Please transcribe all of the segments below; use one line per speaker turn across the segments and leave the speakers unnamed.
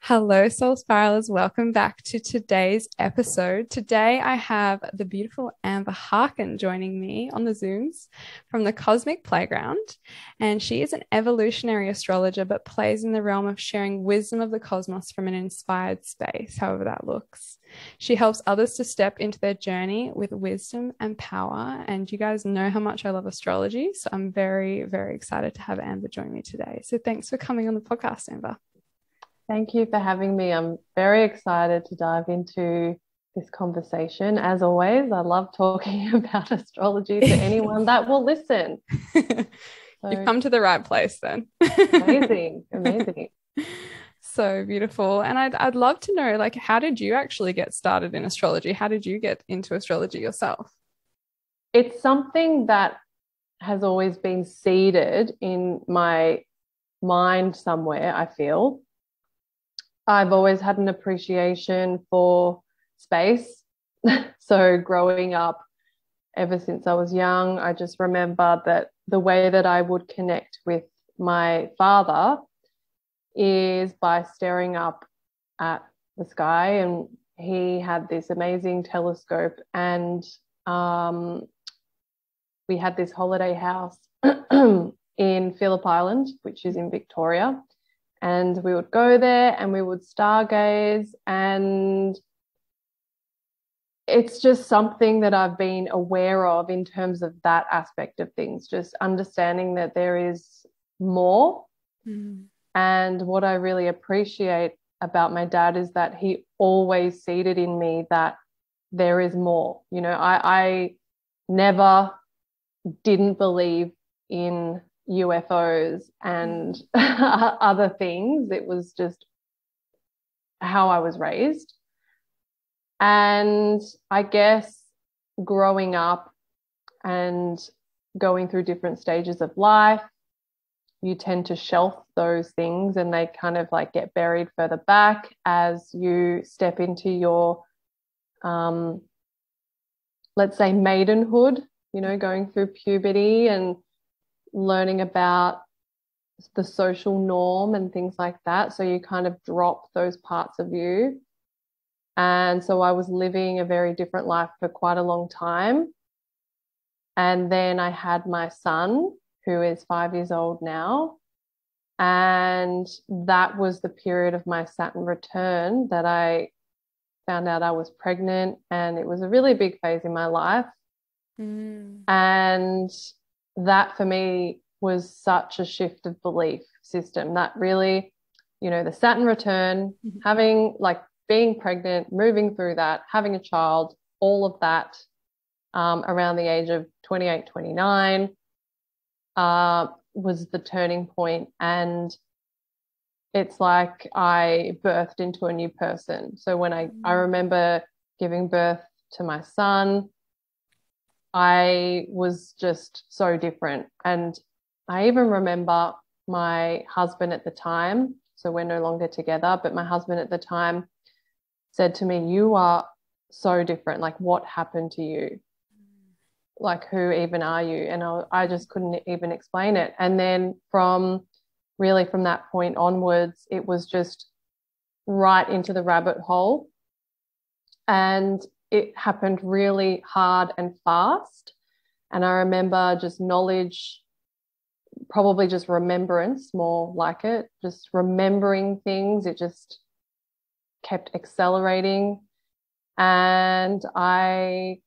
Hello, Soul Spiralers. Welcome back to today's episode. Today, I have the beautiful Amber Harkin joining me on the Zooms from the Cosmic Playground. And she is an evolutionary astrologer, but plays in the realm of sharing wisdom of the cosmos from an inspired space, however that looks. She helps others to step into their journey with wisdom and power. And you guys know how much I love astrology. So I'm very, very excited to have Amber join me today. So thanks for coming on the podcast, Amber.
Thank you for having me. I'm very excited to dive into this conversation. As always, I love talking about astrology to anyone that will listen.
You've come to the right place then.
Amazing, amazing.
So beautiful. And I'd love to know, like, how did you actually get started in astrology? How did you get into astrology yourself?
It's something that has always been seeded in my mind somewhere, I feel. I've always had an appreciation for space. So growing up, ever since I was young, I just remember that the way that I would connect with my father is by staring up at the sky. And he had this amazing telescope, and we had this holiday house in Phillip Island, which is in Victoria. And we would go there and we would stargaze, and it's just something that I've been aware of in terms of that aspect of things, just understanding that there is more.
Mm.
And what I really appreciate about my dad is that he always seeded in me that there is more. You know, I never didn't believe in UFOs and other things. It was just how I was raised. And I guess growing up and going through different stages of life, you tend to shelf those things and they kind of like get buried further back as you step into your, let's say, maidenhood, you know, going through puberty and learning about the social norm and things like that. So you kind of drop those parts of you. And so I was living a very different life for quite a long time. And then I had my son, who is 5 years old now. And that was the period of my Saturn return that I found out I was pregnant. And it was a really big phase in my life.
Mm.
And that for me was such a shift of belief system that really, you know, the Saturn return, having like being pregnant, moving through that, having a child, all of that around the age of 28, 29 was the turning point. And it's like I birthed into a new person. So when I remember giving birth to my son, I was just so different. And I even remember my husband at the time, so we're no longer together, but my husband at the time said to me, "You are so different. Like, what happened to you? Like, who even are you?" And I just couldn't even explain it. And then from that point onwards, it was just right into the rabbit hole. And it happened really hard and fast. And I remember just knowledge, probably just remembrance, more like it, just remembering things. It just kept accelerating. And I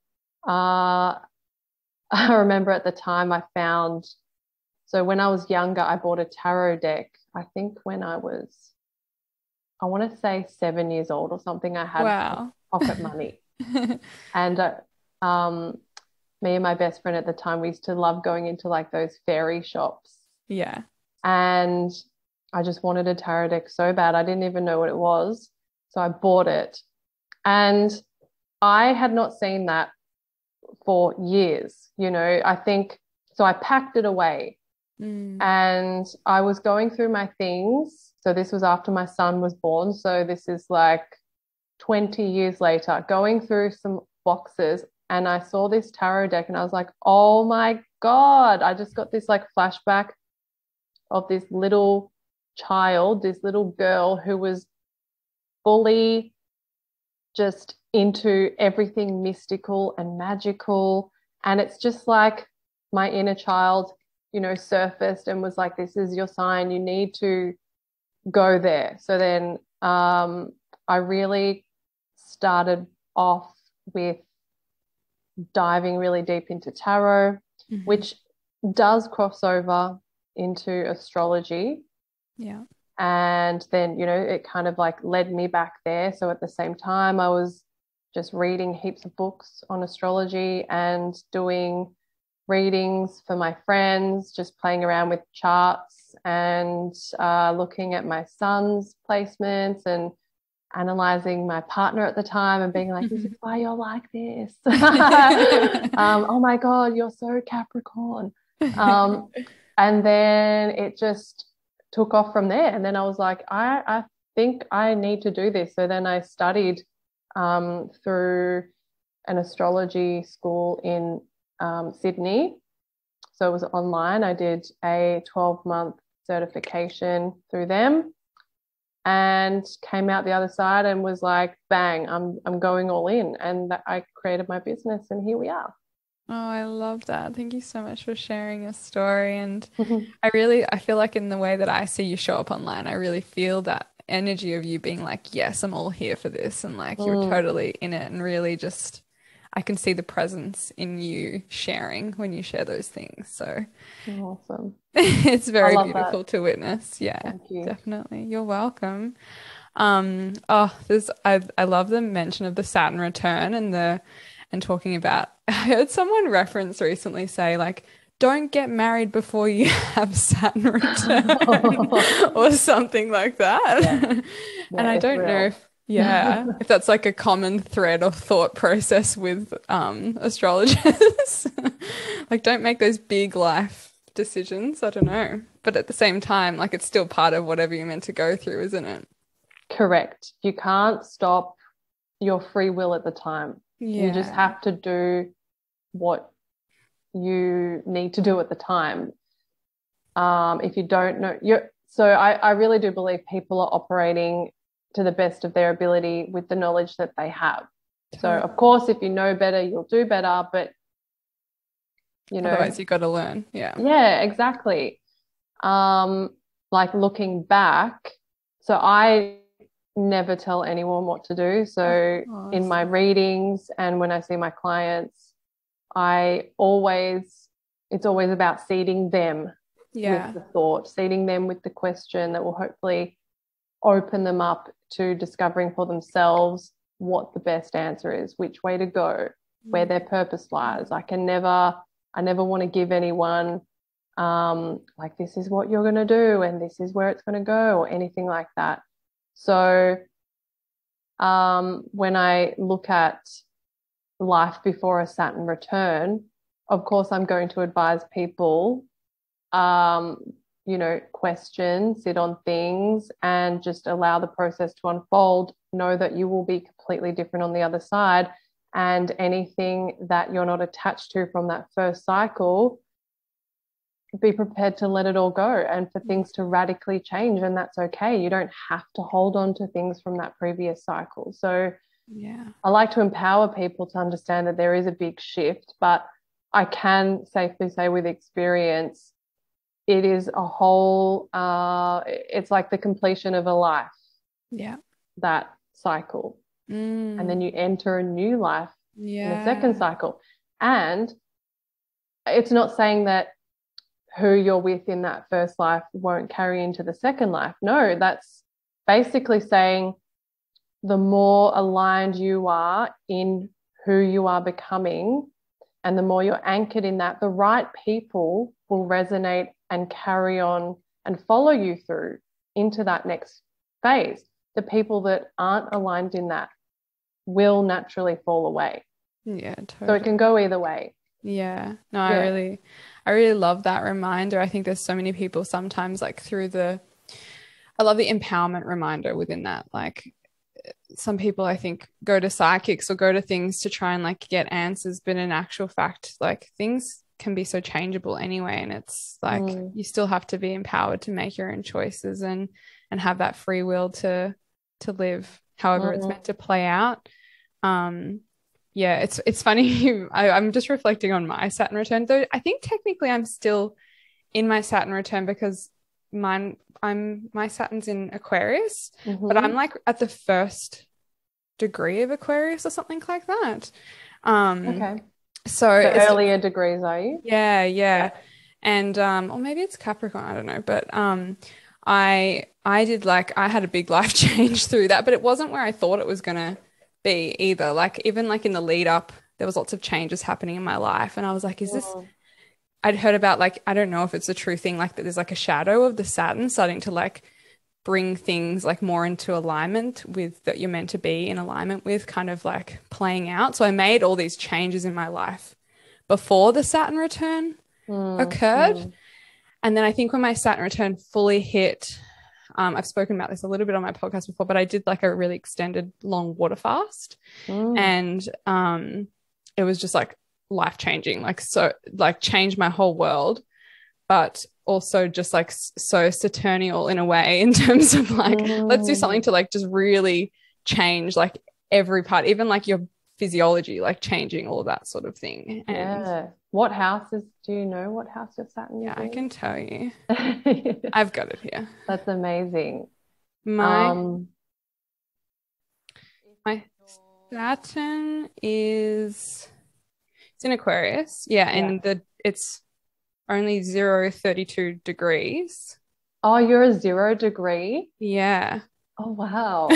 remember at the time so when I was younger, I bought a tarot deck. I think when I want to say 7 years old or something. I had
Wow.
pocket money. And me and my best friend at the time, we used to love going into like those fairy shops.
Yeah.
And I just wanted a tarot deck so bad. I didn't even know what it was. So I bought it. And I had not seen that for years, you know. I think so. I packed it away. And I was going through my things. So this was after my son was born. So this is like 20 years later, going through some boxes, and I saw this tarot deck and I was like, oh my God, I just got this like flashback of this little child, this little girl who was fully just into everything mystical and magical. And it's just like my inner child, surfaced and was like, this is your sign. You need to go there. So then I really started off with diving really deep into tarot, which does cross over into astrology.
Yeah.
And then, it kind of like led me back there. So at the same time, I was just reading heaps of books on astrology and doing readings for my friends, just playing around with charts and looking at my son's placements and analyzing my partner at the time and being like, this is why you're like this. Oh my God, you're so Capricorn. And then it just took off from there. And then I was like, I think I need to do this. So then I studied through an astrology school in Sydney. So it was online. I did a 12-month certification through them and came out the other side and was like, bang, I'm going all in. And I created my business and here we are.
Oh, I love that. Thank you so much for sharing your story. And I feel like in the way that I see you show up online, I really feel that energy of you being like, yes, I'm all here for this. And like, you're totally in it and really just, I can see the presence in you sharing when you share those things. So
awesome.
It's very beautiful to witness. Yeah,
thank you.
Definitely. You're welcome. I love the mention of the Saturn return and talking about, I heard someone reference recently say like, don't get married before you have Saturn return or something like that.
Yeah.
And I don't know if that's like a common thread of thought process with astrologers. Like, don't make those big life decisions. I don't know. But at the same time, like, it's still part of whatever you're meant to go through, isn't it?
Correct. You can't stop your free will at the time.
Yeah.
You just have to do what you need to do at the time. If you don't know, I really do believe people are operating to the best of their ability with the knowledge that they have. So of course, if you know better, you'll do better, but
otherwise you got to learn.
Yeah, exactly. Like looking back, so I never tell anyone what to do. So in my readings and when I see my clients, it's always about seeding them with the thought, seeding them with the question that will hopefully open them up to discovering for themselves what the best answer is, which way to go, where their purpose lies. I never want to give anyone like, this is what you're going to do and this is where it's going to go or anything like that. So when I look at life before a Saturn return, of course, I'm going to advise people, question, sit on things and just allow the process to unfold. Know that you will be completely different on the other side. And anything that you're not attached to from that first cycle, be prepared to let it all go and for things to radically change. And that's okay. You don't have to hold on to things from that previous cycle. So I like to empower people to understand that there is a big shift, but I can safely say with experience, it is a whole, it's like the completion of a life. Yeah. That cycle. And then you enter a new life in the second cycle. And it's not saying that who you're with in that first life won't carry into the second life. No, that's basically saying the more aligned you are in who you are becoming and the more you're anchored in that, the right people will resonate and carry on and follow you through into that next phase. The people that aren't aligned in that will naturally fall away. Yeah, totally. So it can go either way.
Yeah. No, I really love that reminder. I think there's so many people sometimes like I love the empowerment reminder within that. Like some people I think go to psychics or go to things to try and like get answers, but in actual fact, like things can be so changeable anyway. And it's like you still have to be empowered to make your own choices and have that free will to live however it's meant to play out. Yeah, it's funny. I'm just reflecting on my Saturn return, though I think technically I'm still in my Saturn return because my Saturn's in Aquarius, but I'm like at the first degree of Aquarius or something like that.
Okay.
So
The
it's
earlier degrees, are you?
yeah. And or maybe it's Capricorn, I don't know, but I did like I had a big life change through that, but it wasn't where I thought it was gonna be either. Like even like in the lead up, there was lots of changes happening in my life, and I was like, is this I'd heard about like I don't know if it's a true thing, like that there's like a shadow of the Saturn starting to like bring things like more into alignment with that you're meant to be in alignment with, kind of like playing out. So I made all these changes in my life before the Saturn return occurred. And then I think when my Saturn return fully hit, I've spoken about this a little bit on my podcast before, but I did like a really extended long water fast. And it was just like life changing, like so like changed my whole world, but also just like so Saturnial in a way in terms of like let's do something to like just really change like every part, even like your physiology, like changing all that sort of thing. And
what houses do you know what house your Saturn is in?
I can tell you. I've got it here.
That's amazing.
My Saturn is it's in Aquarius. And it's only 0-32 degrees.
Oh, you're a 0 degree?
Yeah.
Oh, wow.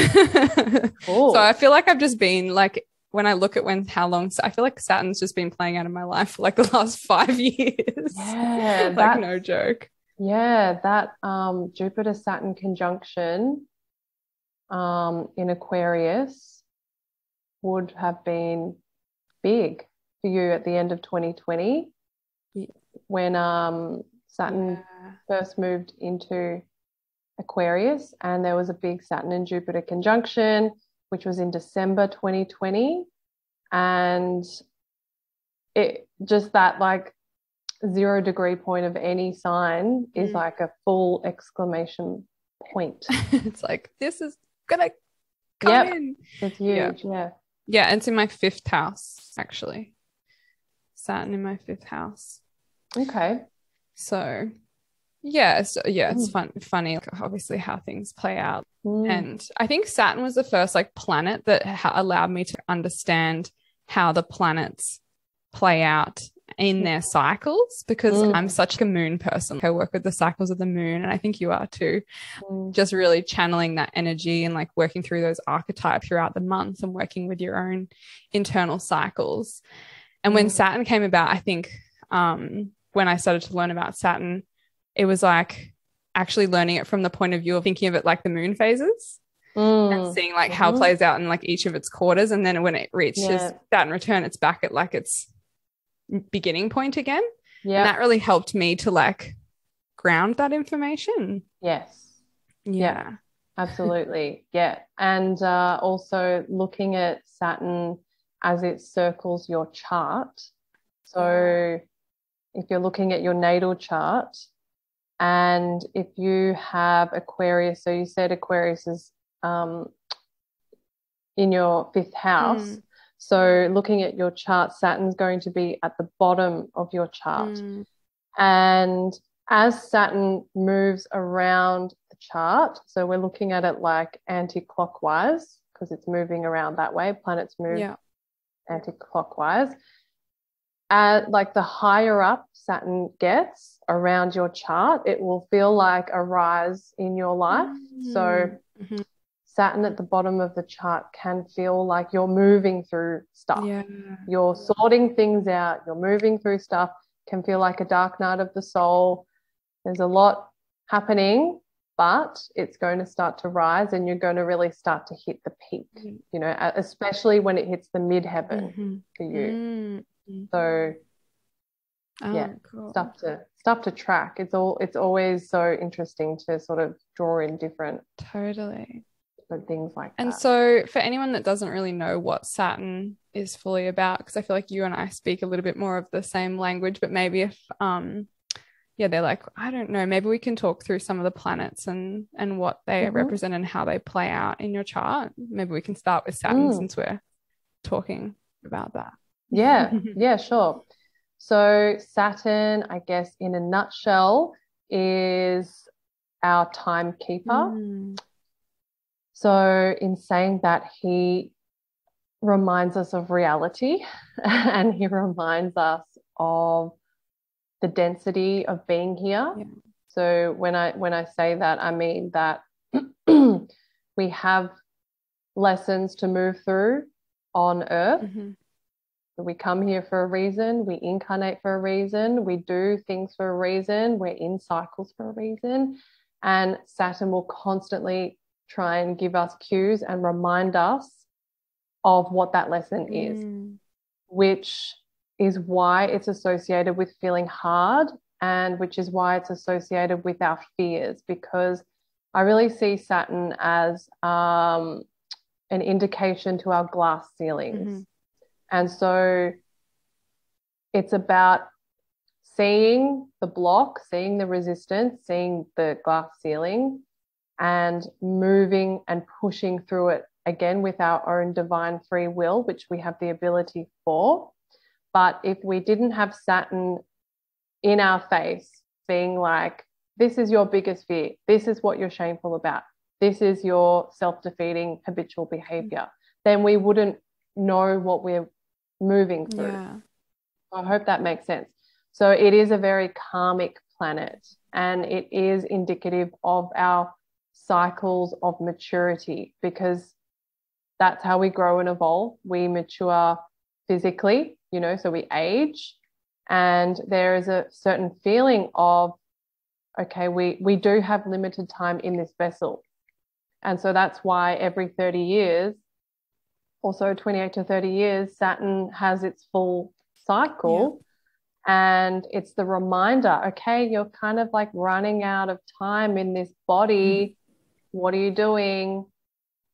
Cool. So I feel like I've just been like, when I look at how long, I feel like Saturn's just been playing out in my life for like the last 5 years.
Yeah.
Like no joke.
Yeah, that Jupiter-Saturn conjunction in Aquarius would have been big for you at the end of 2020 when Saturn first moved into Aquarius, and there was a big Saturn and Jupiter conjunction, which was in December 2020. And it just that like 0 degree point of any sign is like a full exclamation point.
It's like, this is gonna come in.
It's huge.
Yeah, and it's in my 5th house, actually. Saturn in my 5th house.
Okay.
So it's funny, like, obviously how things play out. And I think Saturn was the first like planet that allowed me to understand how the planets play out in their cycles, because I'm such a moon person. I work with the cycles of the moon, and I think you are too. Just really channeling that energy and like working through those archetypes throughout the month and working with your own internal cycles. And when Saturn came about, I think when I started to learn about Saturn, it was like actually learning it from the point of view of thinking of it like the moon phases and seeing like how it plays out in like each of its quarters. And then when it reaches Saturn return, it's back at like its beginning point again. And that really helped me to like ground that information.
Yeah, absolutely. And also looking at Saturn as it circles your chart. So if you're looking at your natal chart, and if you have Aquarius, so you said Aquarius is in your 5th house. So looking at your chart, Saturn's going to be at the bottom of your chart. And as Saturn moves around the chart, so we're looking at it like anti-clockwise because it's moving around that way. Planets move anti-clockwise. Like the higher up Saturn gets around your chart, it will feel like a rise in your life. So Saturn at the bottom of the chart can feel like you're moving through stuff. You're sorting things out. You're moving through stuff. Can feel like a dark night of the soul. There's a lot happening, but it's going to start to rise, and you're going to really start to hit the peak, you know, especially when it hits the midheaven for you. So cool. stuff to track. It's always so interesting to sort of draw in different things like that.
And so for anyone that doesn't really know what Saturn is fully about, because I feel like you and I speak a little bit more of the same language, but maybe if yeah, they're like, I don't know, maybe we can talk through some of the planets and what they
Mm-hmm.
represent and how they play out in your chart. Maybe we can start with Saturn
Mm.
since we're talking about that.
Yeah, yeah, sure. So Saturn, I guess, in a nutshell, is our timekeeper.
Mm,
So in saying that, he reminds us of reality and he reminds us of the density of being here.
yeah.
So when I say that, I mean that we have lessons to move through on Earth.
Hmm.
We come here for a reason, we incarnate for a reason, we do things for a reason, we're in cycles for a reason. And Saturn will constantly try and give us cues and remind us of what that lesson is,
Mm,
which is why it's associated with feeling hard and which is why it's associated with our fears, because I really see Saturn as an indication to our glass ceilings.
hmm.
And so it's about seeing the block, seeing the resistance, seeing the glass ceiling, and moving and pushing through it again with our own divine free will, which we have the ability for. But if we didn't have Saturn in our face, being like, this is your biggest fear, this is what you're shameful about, this is your self defeating habitual behavior, then we wouldn't know what we're moving through.
Yeah.
I hope that makes sense. So it is a very karmic planet and it is indicative of our cycles of maturity because that's how we grow and evolve. We mature physically, so we age and there is a certain feeling of, okay, we do have limited time in this vessel. And so that's why every 30 years, also 28 to 30 years, Saturn has its full cycle.
Yeah.
And it's the reminder, okay, you're kind of like running out of time in this body. What are you doing?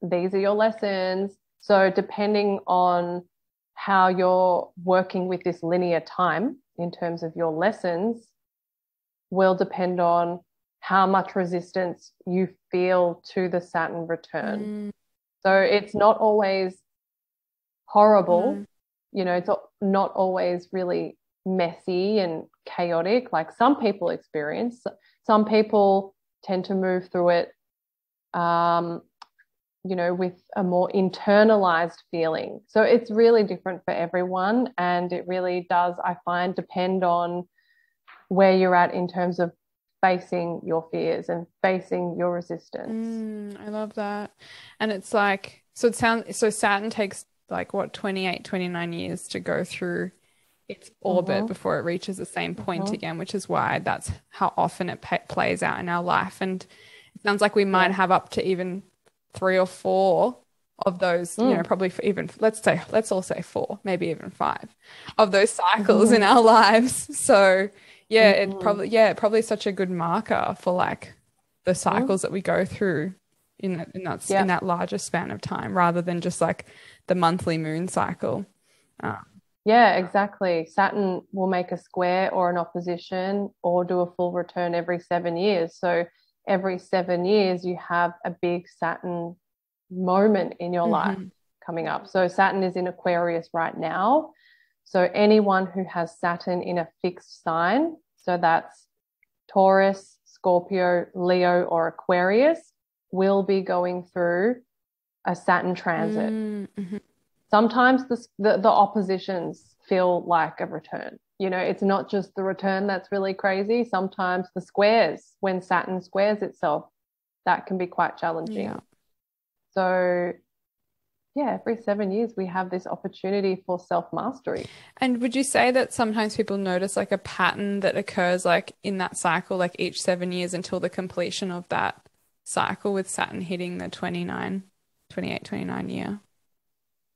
These are your lessons. So depending on how you're working with this linear time in terms of your lessons will depend on how much resistance you feel to the Saturn return.
Mm,
So it's not always horrible,
no.
it's not always really messy and chaotic like some people experience. Some people tend to move through it, with a more internalized feeling. So it's really different for everyone. And it really does, I find, depend on where you're at in terms of facing your fears and facing your resistance.
I love that. And it's like, so Saturn takes like what, 28, 29 years to go through its orbit
Mm-hmm,
before it reaches the same point
mm-hmm.
again, which is why that's how often it plays out in our life. And it sounds like we might
Yeah.
have up to even three or four of those,
Mm.
probably for even, let's all say four, maybe even five of those cycles in
Mm-hmm.
our lives. So yeah,
Mm-hmm.
it probably is such a good marker for like the cycles that we go through in
Yeah.
that larger span of time rather than just like the monthly moon cycle. Uh,
Yeah, exactly. Saturn will make a square or an opposition or do a full return every 7 years. So every 7 years, you have a big Saturn moment in your life
mhm.
coming up. So Saturn is in Aquarius right now. So anyone who has Saturn in a fixed sign, so that's Taurus, Scorpio, Leo, or Aquarius, will be going through a Saturn transit.
Mhm.
Sometimes the oppositions feel like a return. It's not just the return that's really crazy. Sometimes the squares, when Saturn squares itself, that can be quite
Yeah.
challenging. So, yeah, every 7 years we have this opportunity for self-mastery.
And would you say that sometimes people notice like a pattern that occurs like in that cycle, like each 7 years until the completion of that cycle with Saturn hitting the 28, 29 year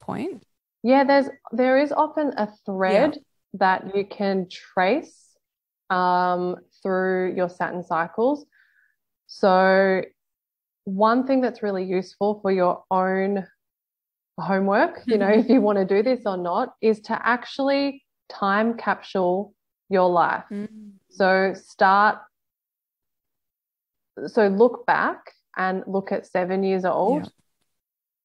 point?
Yeah, there is often a
Yeah.
thread that you can trace through your Saturn cycles. So one thing that's really useful for your own homework, if you want to do this or not, is to actually time capsule your life. So look back and look at 7 years old.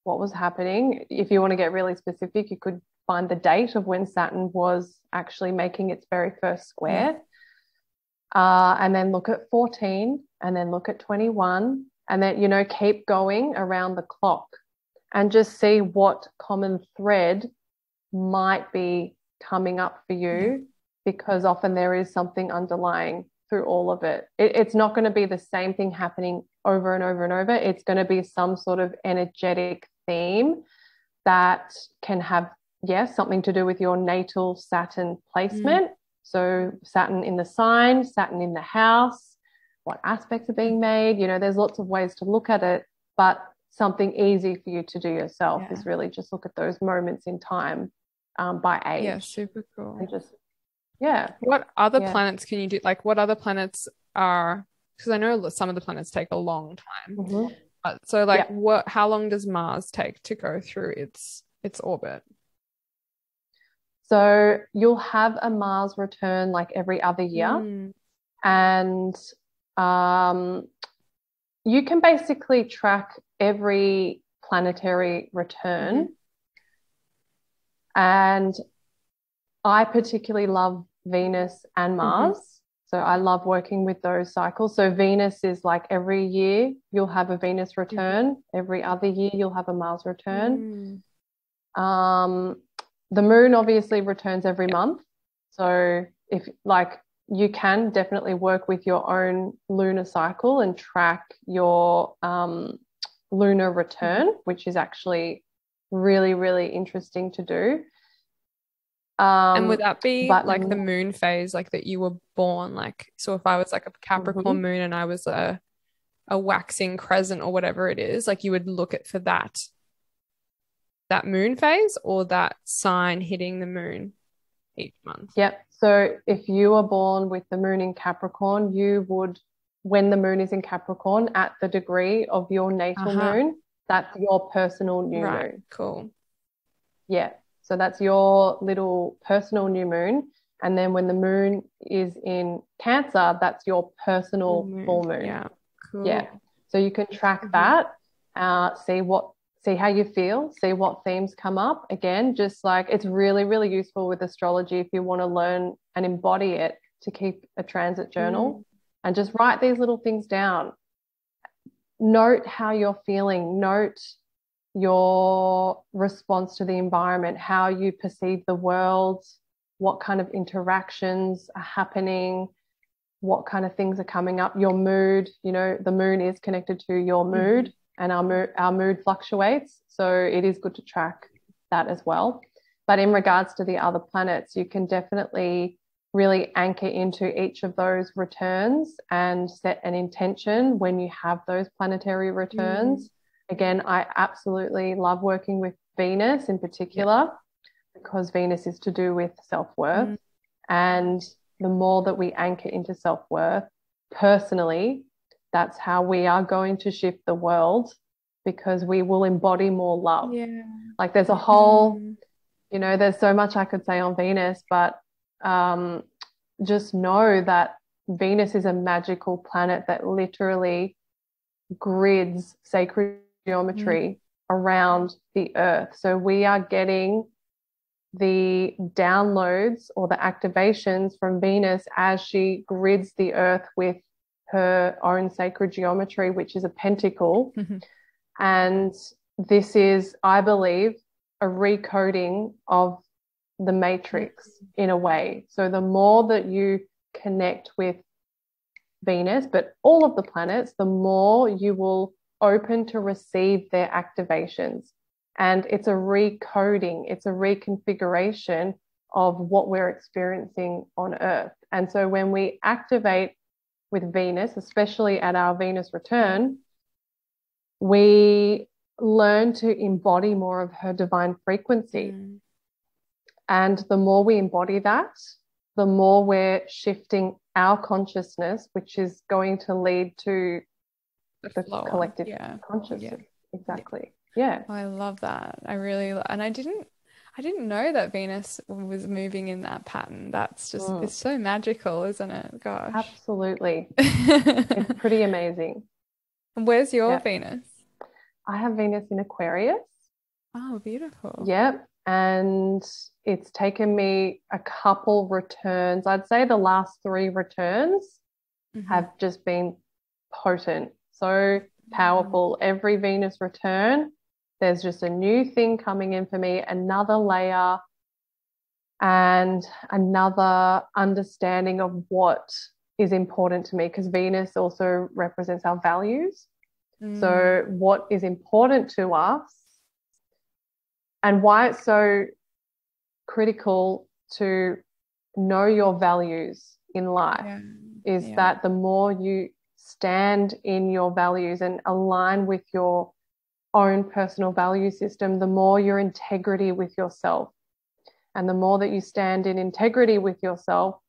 What was happening? If you want to get really specific, you could find the date of when Saturn was actually making its very first square. And then look at 14, and then look at 21, and then, you know, keep going around the clock and just see what common thread might be coming up for you, because often there is something underlying through all of it. It's not going to be the same thing happening over and over and over. It's going to be some sort of energetic theme that can have, something to do with your natal Saturn placement. So Saturn in the sign, Saturn in the house, what aspects are being made. You know, there's lots of ways to look at it, but something easy for you to do yourself is really just look at those moments in time by age.
Yeah, super cool.
And just,
What other planets can you do? Like, what other planets are, because I know some of the planets take a long time. So like how long does Mars take to go through its orbit?
So you'll have a Mars return like every other year. And you can basically track every planetary return. And I particularly love Venus and Mars. So I love working with those cycles. So Venus is like every year you'll have a Venus return. Every other year you'll have a Mars return. The moon obviously returns every month. So if like, you can definitely work with your own lunar cycle and track your lunar return, which is actually really, really interesting to do.
And would that be like the moon phase, like that you were born, like, so if I was like a Capricorn moon and I was a waxing crescent or whatever it is, like you would look at for that moon phase or that sign hitting the moon each month?
Yep. So if you are born with the moon in Capricorn, you would, when the moon is in Capricorn at the degree of your natal moon, that's your personal new moon.
Cool.
Yeah. So that's your little personal new moon. And then when the moon is in Cancer, that's your personal full moon.
Yeah. Cool.
Yeah. So you can track that, see how you feel, see what themes come up. Again, just like, it's really, really useful with astrology if you want to learn and embody it, to keep a transit journal and just write these little things down. Note how you're feeling. Note your response to the environment, how you perceive the world, what kind of interactions are happening, what kind of things are coming up, your mood. You know, the moon is connected to your mood. And our mood fluctuates, so it is good to track that as well. But in regards to the other planets, you can definitely really anchor into each of those returns and set an intention when you have those planetary returns. Again, I absolutely love working with Venus in particular, because Venus is to do with self-worth. And the more that we anchor into self-worth personally, that's how we are going to shift the world, because we will embody more love. Like there's a whole, you know, there's so much I could say on Venus, but just know that Venus is a magical planet that literally grids sacred geometry around the earth. So we are getting the downloads or the activations from Venus as she grids the earth with her own sacred geometry, which is a pentacle. And this is, I believe, a recoding of the matrix in a way. So the more that you connect with Venus, but all of the planets, the more you will open to receive their activations. And it's a recoding, it's a reconfiguration of what we're experiencing on Earth. And so when we activate with Venus, especially at our Venus return, we learn to embody more of her divine frequency. And the more we embody that, the more we're shifting our consciousness, which is going to lead to the collective consciousness. Exactly. Yeah.
I love that. I really, and I didn't know that Venus was moving in that pattern. That's just,
Mm,
it's so magical, isn't it? Gosh.
absolutely. It's pretty amazing.
Where's your
Yeah.
Venus?
I have Venus in Aquarius.
Oh, beautiful.
Yep. And it's taken me a couple returns. I'd say the last three returns
Hmm.
have just been potent, so powerful. Every Venus return, there's just a new thing coming in for me, another layer and another understanding of what is important to me, because Venus also represents our values.
Mm,
So, what is important to us and why it's so critical to know your values in life
yeah.
is
Yeah.
that the more you stand in your values and align with your own personal value system, the more your integrity with yourself. And the more that you stand in integrity with yourself,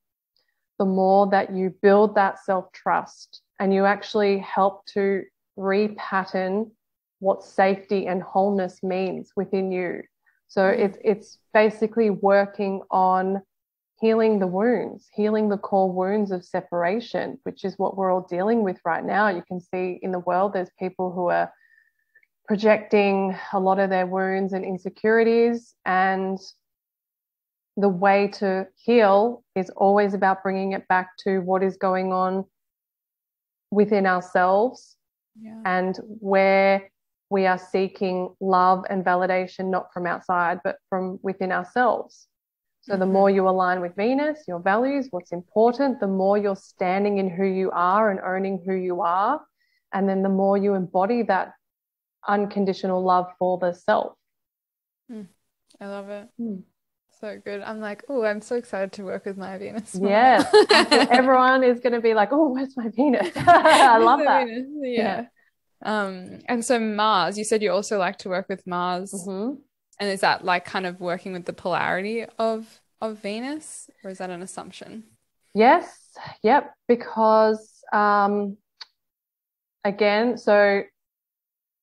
the more that you build that self-trust and you actually help to repattern what safety and wholeness means within you. So
Mm,
it's basically working on healing the wounds, healing the core wounds of separation, which is what we're all dealing with right now. You can see in the world there's people who are projecting a lot of their wounds and insecurities, and the way to heal is always about bringing it back to what is going on within ourselves
yeah.
and where we are seeking love and validation, not from outside, but from within ourselves. So the
Hmm.
more you align with Venus, your values, what's important, the more you're standing in who you are and owning who you are. And then the more you embody that unconditional love for the self.
Mm, I love it.
Hmm.
So good. I'm like, oh, I'm so excited to work with my Venus more now.
Yes, everyone is going to be like, "Oh, where's my Venus?" I
Where's
love
my
that.
Venus?
Yeah.
Yeah. And so Mars, you said you also like to work with Mars.
Hmm.
And is that like kind of working with the polarity of Venus, or is that an assumption?
Yes. Yep. Because again, so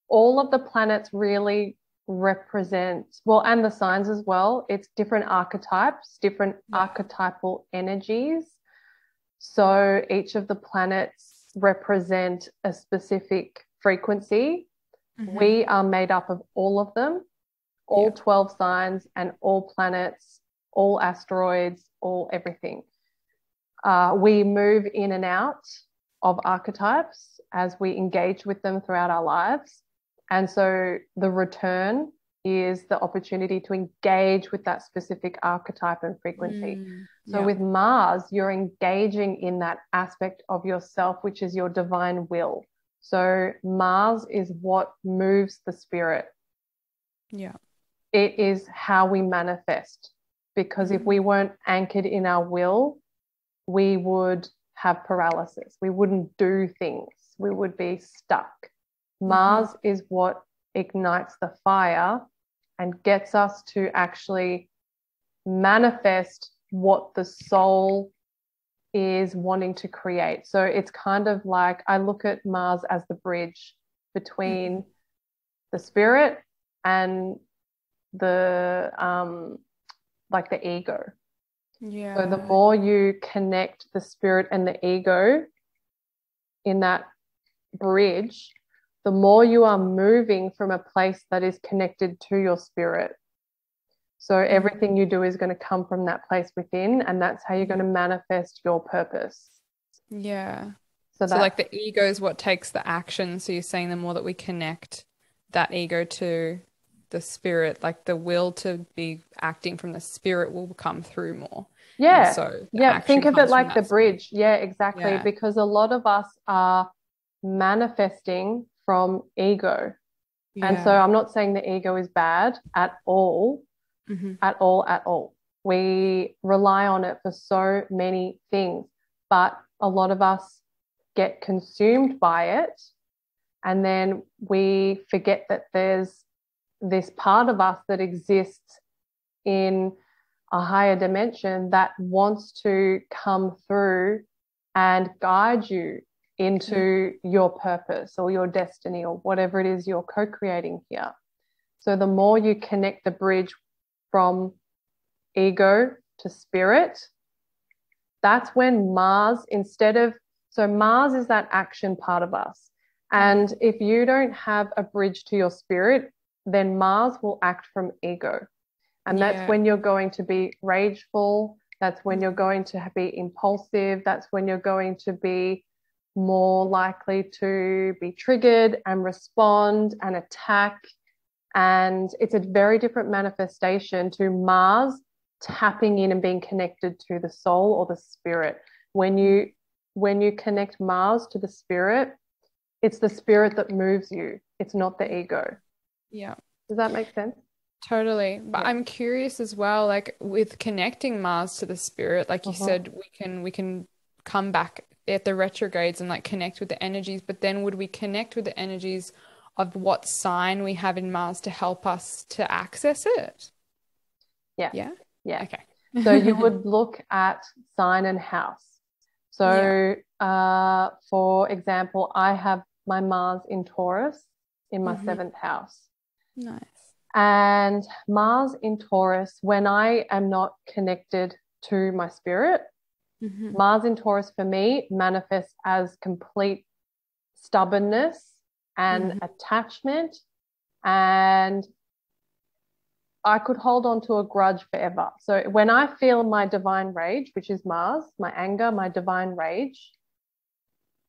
all of the planets really represent, well, and the signs as well. It's different archetypes, different
Yeah.
archetypal energies. So each of the planets represent a specific frequency.
Hmm.
We are made up of all of them, all
Yeah.
12 signs and all planets, all asteroids, all everything. We move in and out of archetypes as we engage with them throughout our lives. And so the return is the opportunity to engage with that specific archetype and frequency. So
Yeah.
with Mars, you're engaging in that aspect of yourself, which is your divine will. So Mars is what moves the spirit.
Yeah.
It is how we manifest. Because if we
Mm.
weren't anchored in our will, we would have paralysis. We wouldn't do things. We would be stuck.
Hmm.
Mars is what ignites the fire and gets us to actually manifest what the soul is wanting to create. So it's kind of like I look at Mars as the bridge between the spirit and the like the ego. So the
Yeah.
more you connect the spirit and the ego in that bridge, the more you are moving from a place that is connected to your spirit. So
Mm.
everything you do is going to come from that place within, and that's how you're going
Yeah.
to manifest your purpose.
Yeah.
So
So like
that,
the ego is what takes the action. So you're saying the more that we connect that ego to the spirit, like the will to be acting from the spirit will come through more. And
yeah,
so the
yeah, think
action
of it
comes from
like the
that spirit.
bridge. Yeah, exactly.
Yeah.
Because a lot of us are manifesting from ego. And so
Yeah.
I'm not saying the ego is bad at all,
Hmm.
at all, at all. We rely on it for so many things, but a lot of us get consumed by it. And then we forget that there's this part of us that exists in a higher dimension that wants to come through and guide you into your purpose or your destiny or whatever it is you're co creating here. So the more you connect the bridge from ego to spirit, that's when Mars, so Mars is that action part of us. And if you don't have a bridge to your spirit, then Mars will act from ego. And that's when you're going to be rageful. That's when you're going to be impulsive. That's when you're going to be more likely to be triggered and respond and attack. And it's a very different manifestation to Mars tapping in and being connected to the soul or the spirit. When you connect Mars to the spirit, it's the spirit that moves you. It's not the ego.
Yeah.
Does that make sense?
Totally. But I'm curious as well, like with connecting Mars to the spirit, like you said, we can come back at the retrogrades and like connect with the energies, but then would we connect with the energies of what sign we have in Mars to help us to access it?
Yeah.
Yeah.
Yeah.
Okay.
So you would look at sign and house. So for example, I have my Mars in Taurus in my seventh house.
Nice.
And Mars in Taurus, when I am not connected to my spirit, Mars in Taurus for me manifests as complete stubbornness and attachment, and I could hold on to a grudge forever. So when I feel my divine rage, which is Mars, my anger, my divine rage,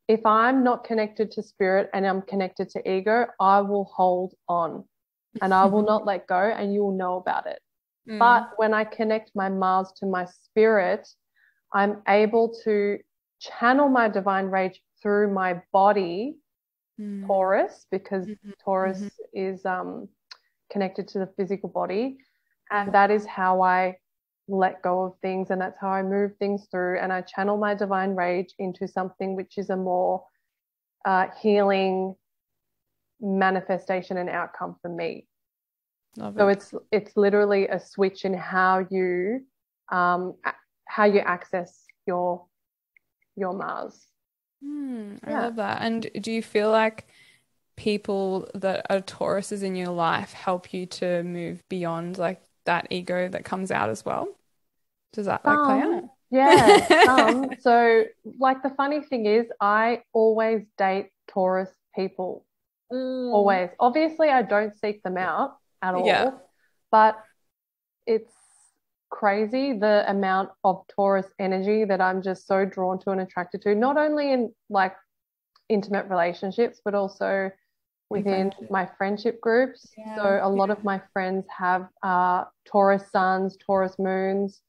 if I'm not connected to spirit and I'm connected to ego, I will hold on and I will not let go, and you will know about it. But when I connect my Mars to my spirit, I'm able to channel my divine rage through my body, Taurus, because Taurus is connected to the physical body. And that is how I let go of things, and that's how I move things through. And I channel my divine rage into something which is a more healing manifestation and outcome for me. So it's literally a switch in how you access your Mars.
I love that. And do you feel like people that are Tauruses in your life help you to move beyond like that ego that comes out as well? Does that like play out?
Yeah, so like the funny thing is I always date Taurus people. Always. Obviously I don't seek them out at all, but it's crazy the amount of Taurus energy that I'm just so drawn to and attracted to, not only in like intimate relationships, but also within my friendship groups. So a lot of my friends have Taurus suns, Taurus moons.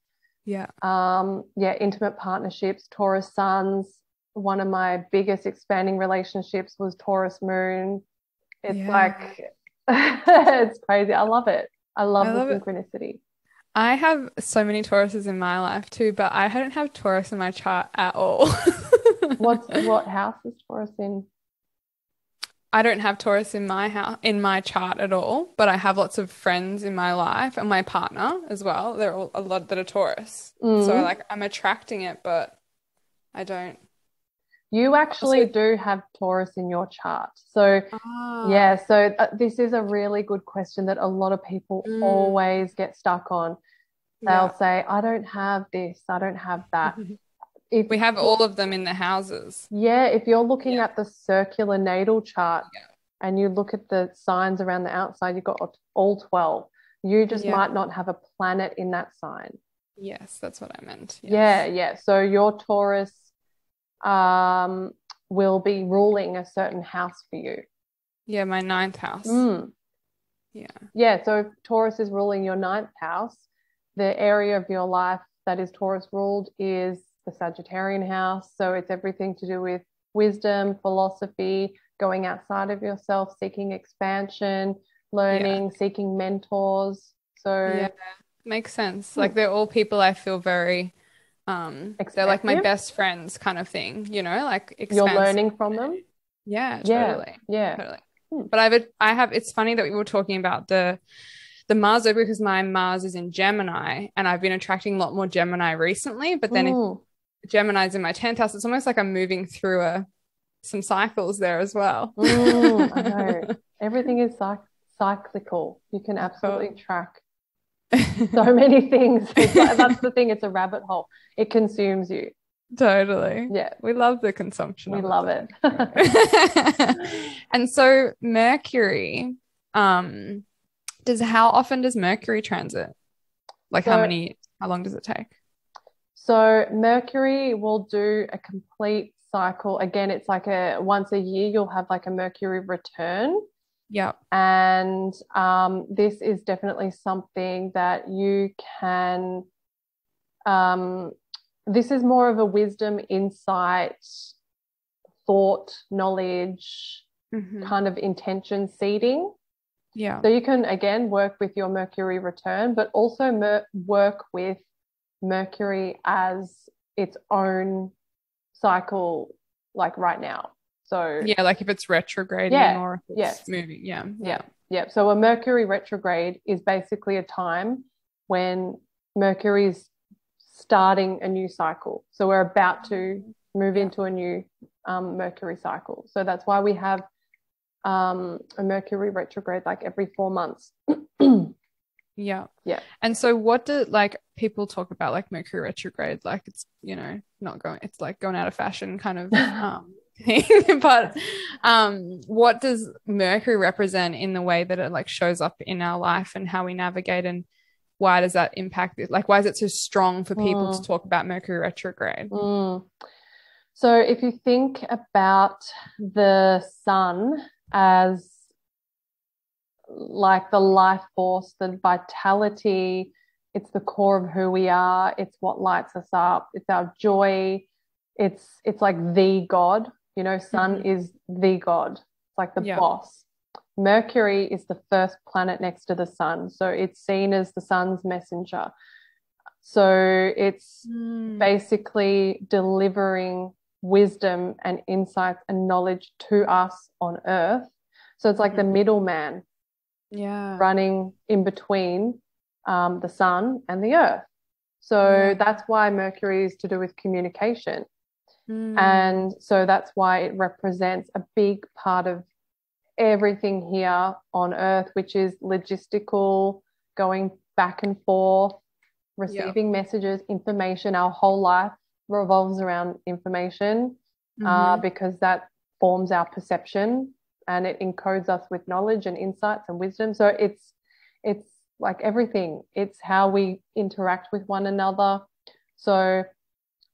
Intimate partnerships, Taurus suns. One of my biggest expanding relationships was Taurus moon. It's like it's crazy. I love it. I love the synchronicity.
I have so many Tauruses in my life too, but I don't have Taurus in my chart at all.
What house is Taurus in?
I don't have Taurus in my chart at all, but I have lots of friends in my life and my partner as well. They're all a lot that are Taurus. So like I'm attracting it, but I don't.
You actually do have Taurus in your chart. So this is a really good question that a lot of people always get stuck on. They'll say, I don't have this, I don't have that.
We have all of them in the houses.
Yeah, if you're looking at the circular natal chart and you look at the signs around the outside, you've got all 12. You just might not have a planet in that sign.
Yes, that's what I meant. Yes.
Yeah. So your Taurus will be ruling a certain house for you.
Yeah, my 9th house.
Yeah, so if Taurus is ruling your 9th house, the area of your life that is Taurus ruled is the Sagittarian house. So it's everything to do with wisdom, philosophy, going outside of yourself, seeking expansion, learning, seeking mentors. So
makes sense. Like they're all people I feel very they're like my best friends kind of thing, you know, like
you're learning from them.
Yeah, totally. But I have it's funny that we were talking about the Mars because my Mars is in Gemini and I've been attracting a lot more Gemini recently, but then if Gemini's in my 10th house, it's almost like I'm moving through some cycles there as well.
I know. Everything is cyclical. You can absolutely track so many things. It's like, that's the thing. It's a rabbit hole. It consumes you.
Totally.
Yeah.
We love the consumption.
We love it.
And so Mercury, how often does Mercury transit? Like how long does it take?
So Mercury will do a complete cycle. Again, it's like once a year you'll have like a Mercury return.
Yeah.
And this is definitely something that you can this is more of a wisdom, insight, thought, knowledge, kind of intention seeding.
Yeah.
So you can, again, work with your Mercury return, but also work with Mercury as its own cycle, like right now. So
yeah, like if it's retrograding or if it's moving.
Yeah. So a Mercury retrograde is basically a time when Mercury's starting a new cycle. So we're about to move into a new Mercury cycle. So that's why we have a Mercury retrograde like every 4 months.
Yeah.
And
so what do like people talk about like Mercury retrograde, like it's, it's like going out of fashion kind of thing. But what does Mercury represent in the way that it like shows up in our life and how we navigate, and why does that impact it? Like, why is it so strong for people to talk about Mercury retrograde?
So if you think about the sun as like the life force, the vitality, it's the core of who we are, it's what lights us up, it's our joy, it's like the god, sun is the god, it's like the boss. Mercury is the first planet next to the sun, so it's seen as the sun's messenger. So it's basically delivering wisdom and insights and knowledge to us on earth. So it's like the middleman running in between the sun and the earth. So that's why Mercury is to do with communication. And so that's why it represents a big part of everything here on earth, which is logistical, going back and forth, receiving messages, information. Our whole life revolves around information because that forms our perception and it encodes us with knowledge and insights and wisdom. So it's like everything. It's how we interact with one another. So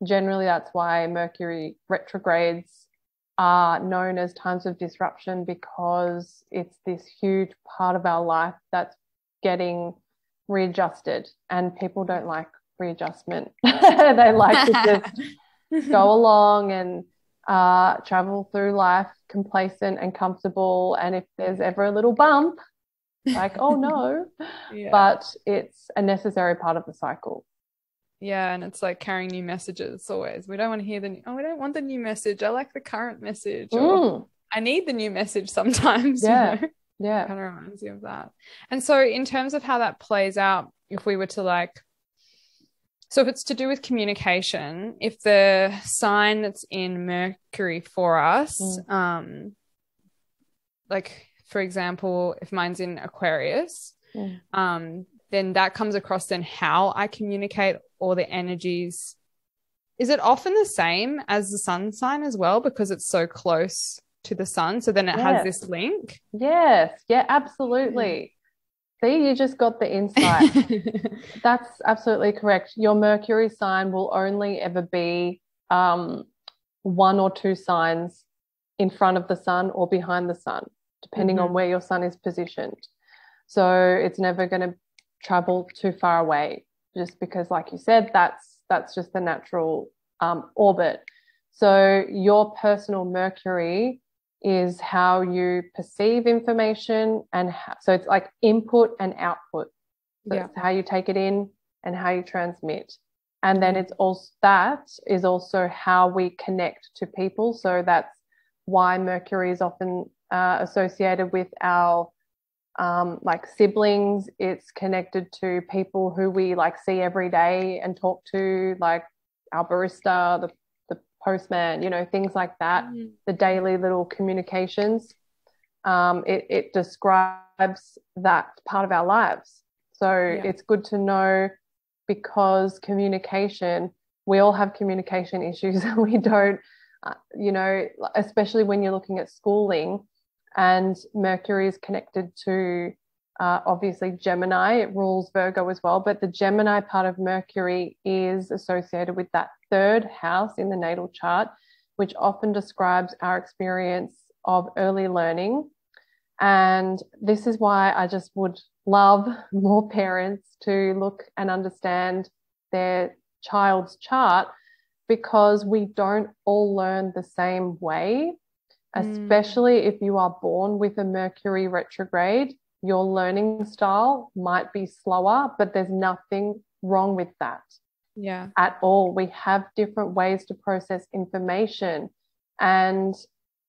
generally that's why Mercury retrogrades are known as times of disruption, because it's this huge part of our life that's getting readjusted, and people don't like readjustment. They like to just go along and travel through life complacent and comfortable, and if there's ever a little bump, like, oh no. But it's a necessary part of the cycle.
And it's like carrying new messages always. We don't want to hear we don't want the new message. I like the current message. Or I need the new message sometimes.
Yeah.
Kind of reminds you of that. And so in terms of how that plays out, if we were to so if it's to do with communication, if the sign that's in Mercury for us, like for example, if mine's in Aquarius, then that comes across then how I communicate or the energies. Is it often the same as the sun sign as well, because it's so close to the sun? So then it has this link?
Yes. Yeah, absolutely. See, you just got the insight. That's absolutely correct. Your Mercury sign will only ever be 1 or 2 signs in front of the sun or behind the sun, depending on where your sun is positioned. So it's never going to travel too far away, just because, like you said, that's just the natural orbit. So your personal Mercury is how you perceive information, and so it's like input and output. So it's how you take it in and how you transmit. And then it's also how we connect to people. So that's why Mercury is often associated with our like siblings. It's connected to people who we like see every day and talk to, like our barista, the postman, things like that. The daily little communications. It describes that part of our lives. So
Yeah.
it's good to know, because communication, we all have communication issues and we don't, especially when you're looking at schooling, and Mercury is connected to obviously Gemini. It rules Virgo as well, but the Gemini part of Mercury is associated with that third house in the natal chart, which often describes our experience of early learning. And this is why I just would love more parents to look and understand their child's chart, because we don't all learn the same way, especially if you are born with a Mercury retrograde. Your learning style might be slower, but there's nothing wrong with that.
Yeah.
At all. We have different ways to process information. And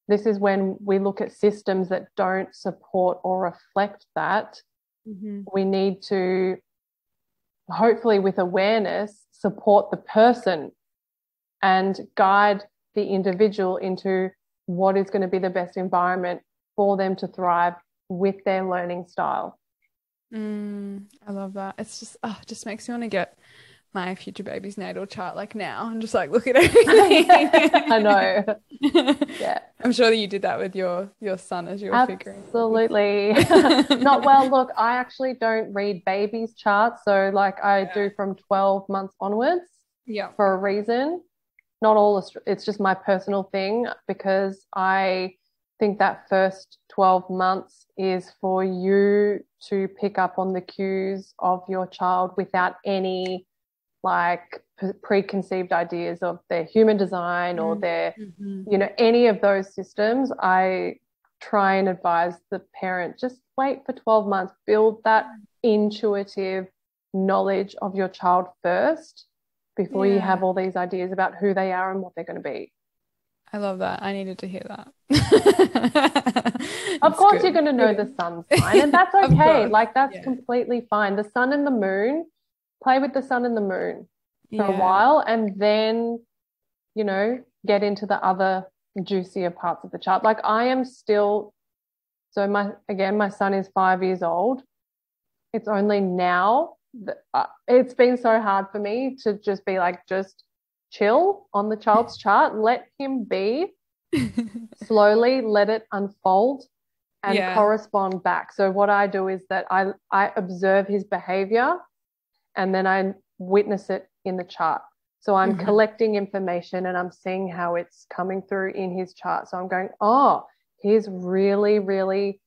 this is when we look at systems that don't support or reflect that. We need to, hopefully with awareness, support the person and guide the individual into what is going to be the best environment for them to thrive with their learning style.
I love that. It's just, it just makes me want to get my future baby's natal chart like now and just like look at everything.
I know. Yeah.
I'm sure that you did that with your son as you were figuring.
Absolutely. Not well. Look, I actually don't read babies' charts. So like I do from 12 months onwards.
Yeah.
For a reason. Not all, it's just my personal thing, because I think that first 12 months is for you to pick up on the cues of your child without any like preconceived ideas of their human design or their, any of those systems. I try and advise the parent, just wait for 12 months, build that intuitive knowledge of your child first before you have all these ideas about who they are and what they're going to be.
I love that. I needed to hear that.
Of course, you're going to know the sun sign, and that's okay. Like, that's completely fine. The sun and the moon, play with the sun and the moon for a while, and then, get into the other juicier parts of the chart. Like, I am still, so my son is 5 years old. It's only now that it's been so hard for me to just be like, just chill on the child's chart, let him be, slowly let it unfold and correspond back. So what I do is that I observe his behavior and then I witness it in the chart. So I'm collecting information and I'm seeing how it's coming through in his chart. So I'm going, oh, he's really, really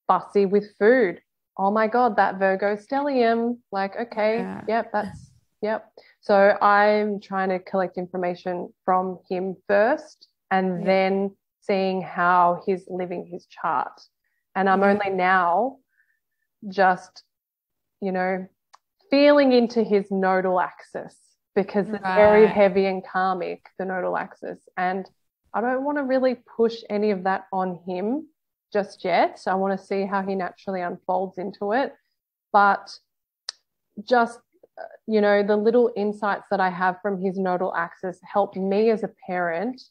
fussy with food. Oh my God, that Virgo stellium. Like, okay, yep. So I'm trying to collect information from him first and then seeing how he's living his chart. And I'm only now just, feeling into his nodal axis, because it's very heavy and karmic, the nodal axis. And I don't want to really push any of that on him just yet. I want to see how he naturally unfolds into it. But just, the little insights that I have from his nodal axis help me as a parent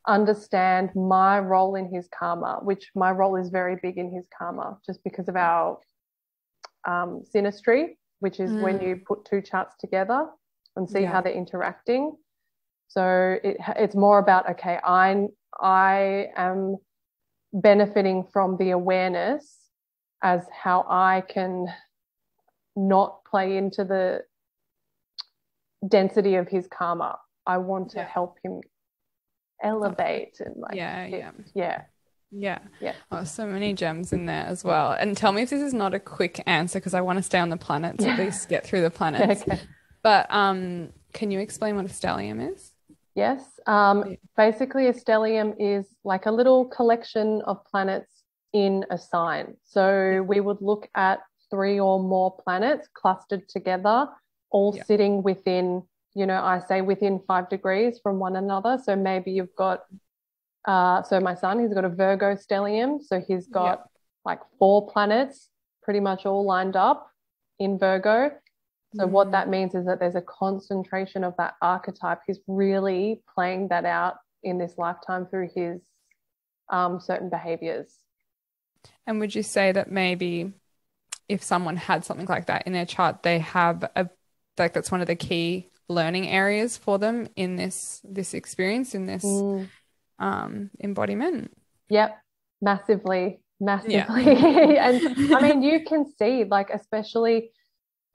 understand my role in his karma, which my role is very big in his karma, just because of our synastry, which is when you put two charts together and see how they're interacting. So it's more about, okay, I am benefiting from the awareness as how I can not play into the density of his karma. I want to help him elevate and
Oh, so many gems in there as well. And tell me if this is not a quick answer, because I want to stay on the planets, at least get through the planets. Okay. But can you explain what a stellium is?
Yes. Basically, a stellium is like a little collection of planets in a sign. So we would look at 3 or more planets clustered together, all sitting within, I say within 5 degrees from one another. So maybe you've got, so my son, he's got a Virgo stellium. So he's got like 4 planets pretty much all lined up in Virgo. So what that means is that there's a concentration of that archetype. He's really playing that out in this lifetime through his certain behaviors.
And would you say that maybe if someone had something like that in their chart, they have a like that's one of the key learning areas for them in this experience, in this embodiment.
Yep, massively,
Yeah.
massively. And I mean, you can see, like, especially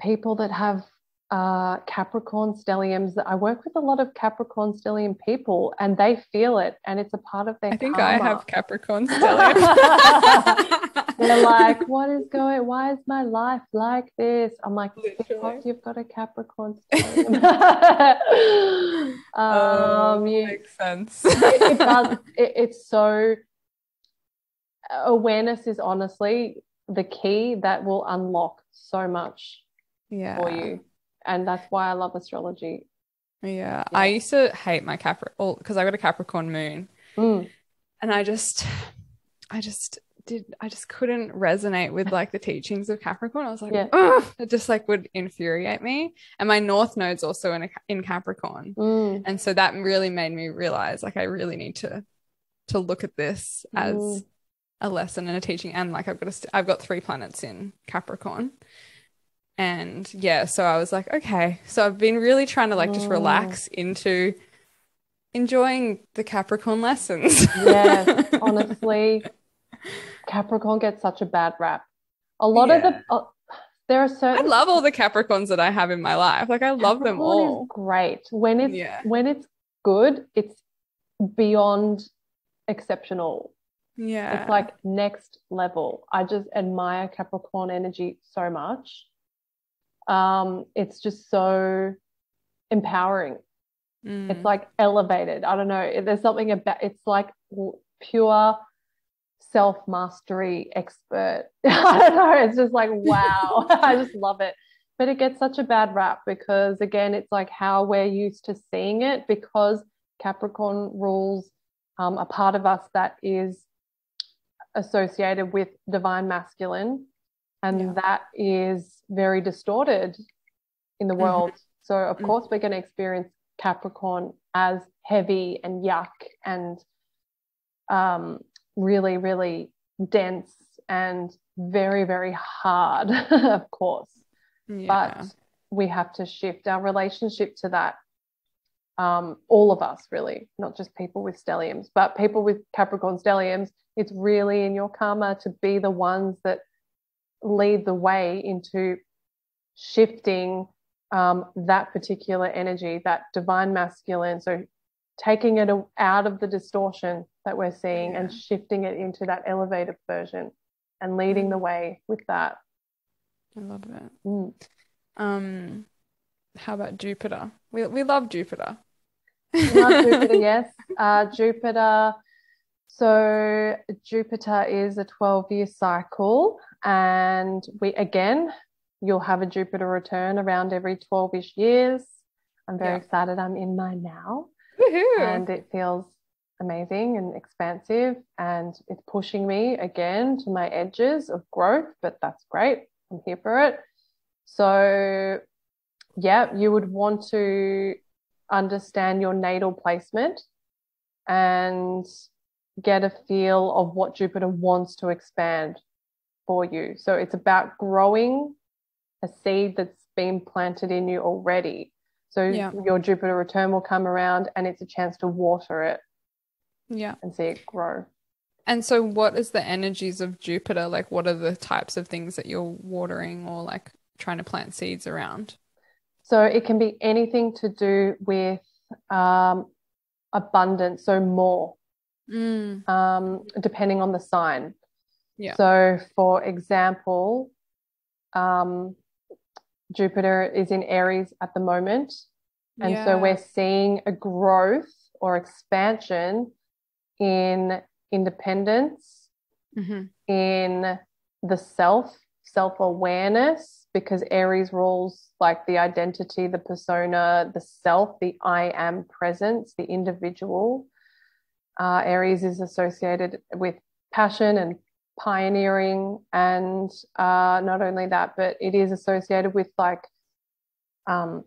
people that have Capricorn stelliums. I work with a lot of Capricorn stellium people, and they feel it, and it's a part of their
I think
karma.
I have Capricorn stellium.
They're like, why is my life like this? I'm like, because you've got a Capricorn stellium.
Makes sense.
It does. It's so, awareness is honestly the key that will unlock so much for you. And that's why I love astrology.
Yeah. I used to hate my Capricorn because I got a Capricorn moon. And I just couldn't resonate with like the teachings of Capricorn. I was like, ugh, it just like would infuriate me. And my North Node's also in Capricorn. And so that really made me realize like I really need to look at this as a lesson and a teaching. And like I've got 3 planets in Capricorn. And yeah, so I was like, okay. So I've been really trying to like just relax into enjoying the Capricorn lessons.
Yes, honestly, Capricorn gets such a bad rap. A lot of there are certain.
I love all the Capricorns that I have in my life. Like I love them all.
Is great. When it's good, it's beyond exceptional.
Yeah.
It's like next level. I just admire Capricorn energy so much. It's just so empowering. It's like elevated. I don't know. There's something about it's like pure self-mastery expert. I don't know. It's just like, wow. I just love it. But it gets such a bad rap because, again, it's like how we're used to seeing it, because Capricorn rules a part of us that is associated with divine masculine, and that is very distorted in the world. So, of course, we're going to experience Capricorn as heavy and yuck and really, really dense and very, very hard, of course. But we have to shift our relationship to that. All of us, really, not just people with stelliums, but people with Capricorn stelliums. It's really in your karma to be the ones that lead the way into shifting that particular energy, that divine masculine. So taking it out of the distortion that we're seeing and shifting it into that elevated version and leading the way with that.
I love that. How about Jupiter? We love Jupiter.
We love Jupiter, yes. Jupiter. So Jupiter is a 12-year cycle, and you'll have a Jupiter return around every 12-ish years. I'm very excited. I'm in mine now.
Woohoo.
And it feels amazing and expansive, and it's pushing me again to my edges of growth, but that's great. I'm here for it. So you would want to understand your natal placement and get a feel of what Jupiter wants to expand for you. So it's about growing a seed that's been planted in you already. So your Jupiter return will come around, and it's a chance to water it. Yeah. And see it grow.
And so what is the energies of Jupiter? Like, what are the types of things that you're watering or like trying to plant seeds around?
So it can be anything to do with abundance, so more, depending on the sign. Yeah. So for example, Jupiter is in Aries at the moment. And so we're seeing a growth or expansion in independence, in the self-awareness, because Aries rules like the identity, the persona, the self, the I am presence, the individual. Aries is associated with passion and pioneering, and not only that, but it is associated with like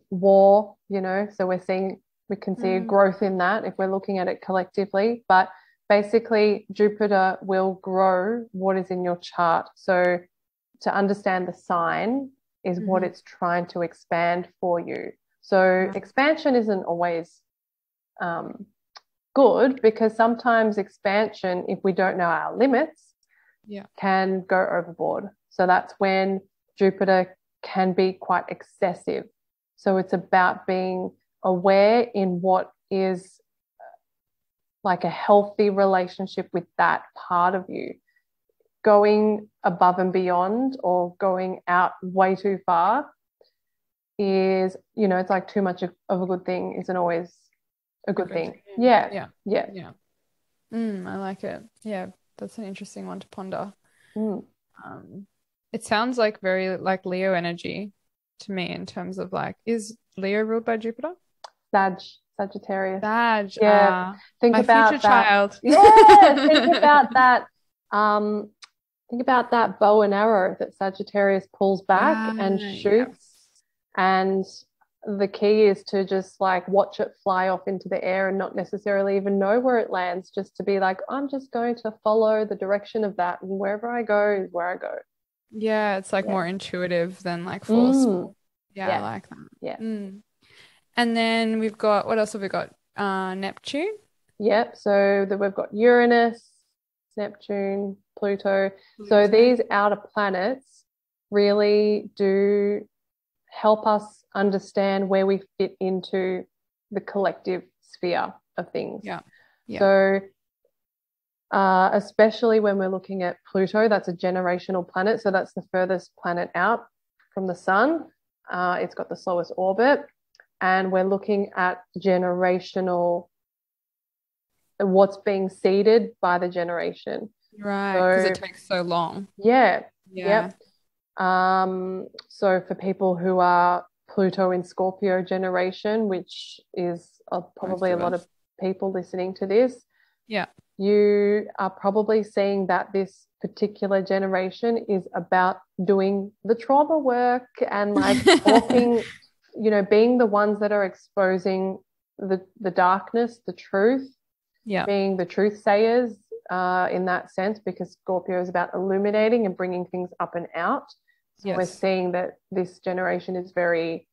war, so we can see a growth in that if we're looking at it collectively. But basically Jupiter will grow what is in your chart. So to understand the sign is what it's trying to expand for you. So expansion isn't always good, because sometimes expansion, if we don't know our limits, can go overboard. So that's when Jupiter can be quite excessive. So it's about being aware in what is like a healthy relationship with that part of you. Going above and beyond or going out way too far is, you know, it's like too much of a good thing isn't always a good thing. Yeah.
I like it. Yeah, that's an interesting one to ponder.
Mm.
It sounds like very like Leo energy to me, in terms of like, is Leo ruled by Jupiter?
Sagittarius.
Sag.
Yeah. Think
my
about
future
that.
child.
Yeah. Think about that. Think about that bow and arrow that Sagittarius pulls back and shoots. And the key is to just like watch it fly off into the air and not necessarily even know where it lands, just to be like, I'm just going to follow the direction of that, and wherever I go is where I go.
Yeah, it's like more intuitive than like forceful. I like that.
Yeah.
And then we've got, what else have we got? Neptune.
Yep. So we've got Uranus, Neptune, Pluto. So these outer planets really do help us understand where we fit into the collective sphere of things. So especially when we're looking at Pluto, that's a generational planet. So that's the furthest planet out from the sun. It's got the slowest orbit. And we're looking at generational, what's being seeded by the generation.
Right, because it takes so long.
Yep. So for people who are Pluto in Scorpio generation, which is probably a lot of people listening to this, you are probably seeing that this particular generation is about doing the trauma work and like talking, you know, being the ones that are exposing the darkness, the truth, being the truth sayers in that sense, because Scorpio is about illuminating and bringing things up and out. So we're seeing that this generation is very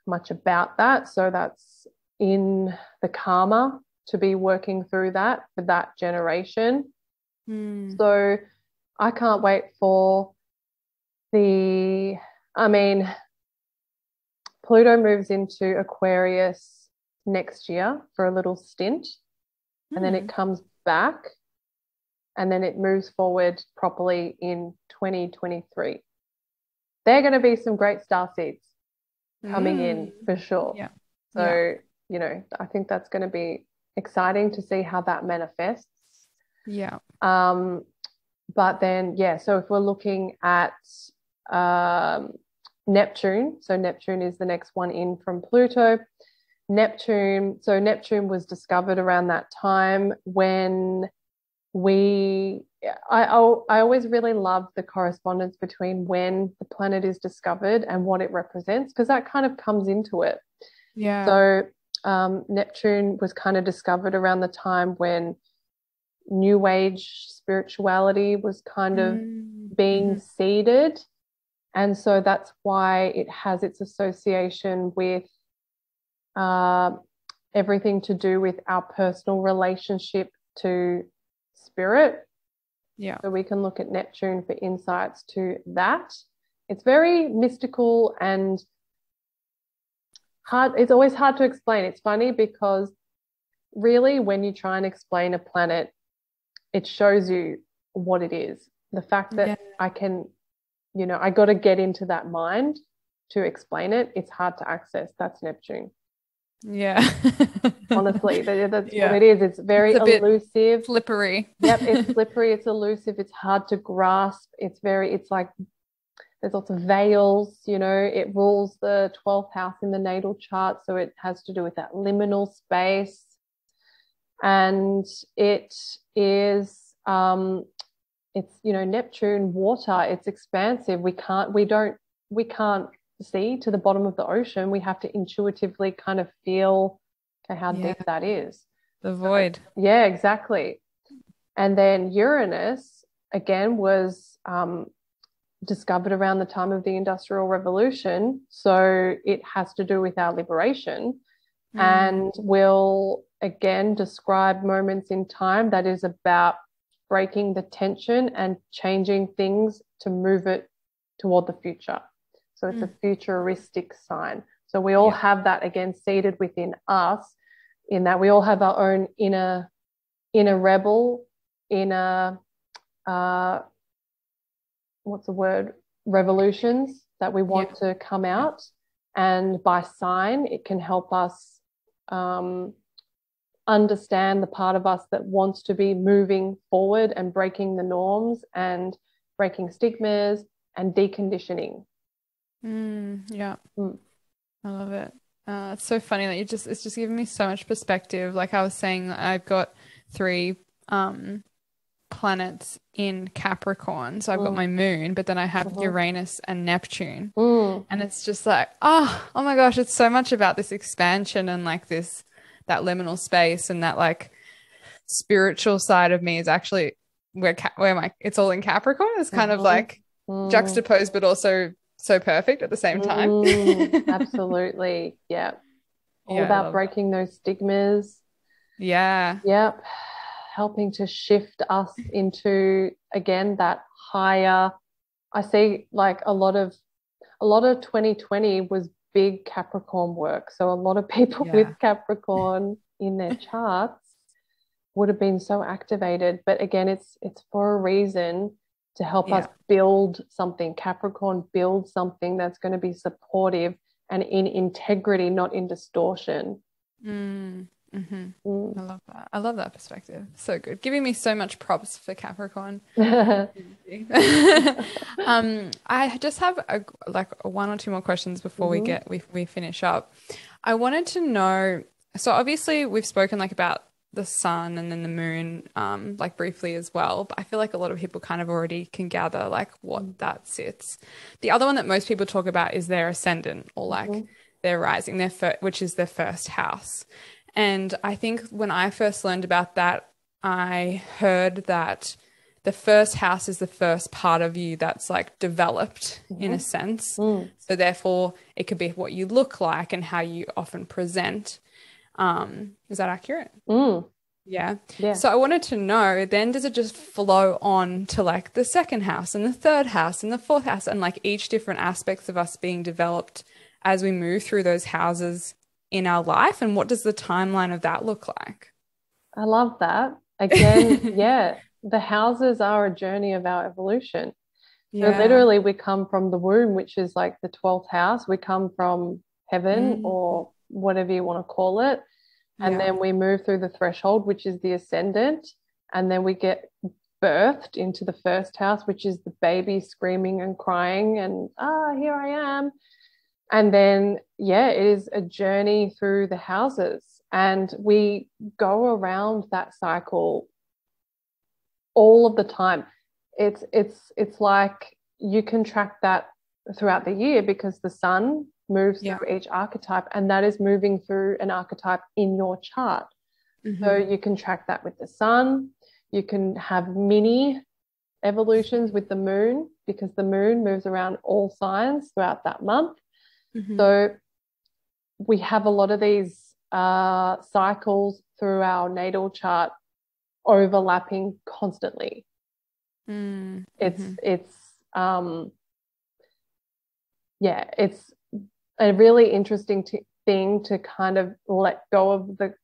much about that. So that's in the karma to be working through that for that generation. So I can't wait for Pluto moves into Aquarius next year for a little stint, and then it comes back, and then it moves forward properly in 2023. There are going to be some great star seeds coming in for sure. So, you know, I think that's going to be exciting to see how that manifests. But then, so if we're looking at Neptune, so Neptune is the next one in from Pluto. Neptune was discovered around that time when I always really love the correspondence between when the planet is discovered and what it represents, because that kind of comes into it. So Neptune was kind of discovered around the time when New Age spirituality was kind of being seeded. And so that's why it has its association with everything to do with our personal relationship to spirit. So we can look at Neptune for insights to that. It's very mystical and hard. It's always hard to explain. It's funny because really when you try and explain a planet, it shows you what it is. The fact that I can, you know, I got to get into that mind to explain it. It's hard to access. That's Neptune. Honestly, that's what it is. It's very elusive,
slippery.
It's slippery, it's elusive, it's hard to grasp. It's like there's lots of veils, you know. It rules the 12th house in the natal chart, so it has to do with that liminal space. And it is it's, you know, Neptune, water, it's expansive. We can't see to the bottom of the ocean. We have to intuitively kind of feel how deep that is.
The void.
Exactly. And then Uranus again was discovered around the time of the Industrial Revolution. So it has to do with our liberation, and will again describe moments in time that is about breaking the tension and changing things to move it toward the future. So it's a futuristic sign. So we all have that again seated within us, in that we all have our own inner rebel, inner what's the word? Revolutions that we want to come out. And by sign, it can help us understand the part of us that wants to be moving forward and breaking the norms and breaking stigmas and deconditioning.
I love it. It's so funny that it's just giving me so much perspective. Like I was saying, I've got 3 planets in Capricorn. So I've got my moon, but then I have Uranus and Neptune. And it's just like, oh my gosh, it's so much about this expansion and like that liminal space, and that like spiritual side of me is actually where it's all in Capricorn. It's kind of like juxtaposed, but also so perfect at the same time.
Absolutely. Yeah. All about breaking those stigmas.
Yeah.
Yep. Helping to shift us into, again, that higher. I see like a lot of 2020 was big Capricorn work. So a lot of people with Capricorn in their charts would have been so activated. But again, it's for a reason, to help us build something. Capricorn builds something that's going to be supportive and in integrity, not in distortion.
I love that. I love that perspective. So good. Giving me so much props for Capricorn. I just have like 1 or 2 more questions before we finish up. I wanted to know, so obviously we've spoken like about the sun and then the moon, like briefly as well, but I feel like a lot of people kind of already can gather like what that sits. The other one that most people talk about is their ascendant, or like their rising, which is their first house. And I think when I first learned about that, I heard that the first house is the first part of you that's like developed in a sense. So therefore it could be what you look like and how you often present. Is that accurate? Yeah. So I wanted to know, then does it just flow on to like the second house and the third house and the fourth house, and like each different aspects of us being developed as we move through those houses in our life? And what does the timeline of that look like?
I love that. Again, the houses are a journey of our evolution. So literally we come from the womb, which is like the 12th house. We come from heaven or whatever you want to call it. And then we move through the threshold, which is the ascendant. And then we get birthed into the first house, which is the baby screaming and crying and, here I am. And then, it is a journey through the houses. And we go around that cycle all of the time. It's like you can track that throughout the year, because the sun moves through each archetype, and that is moving through an archetype in your chart. So you can track that with the sun. You can have mini evolutions with the moon, because the moon moves around all signs throughout that month. So we have a lot of these cycles through our natal chart overlapping constantly. It's a really interesting thing to kind of let go of the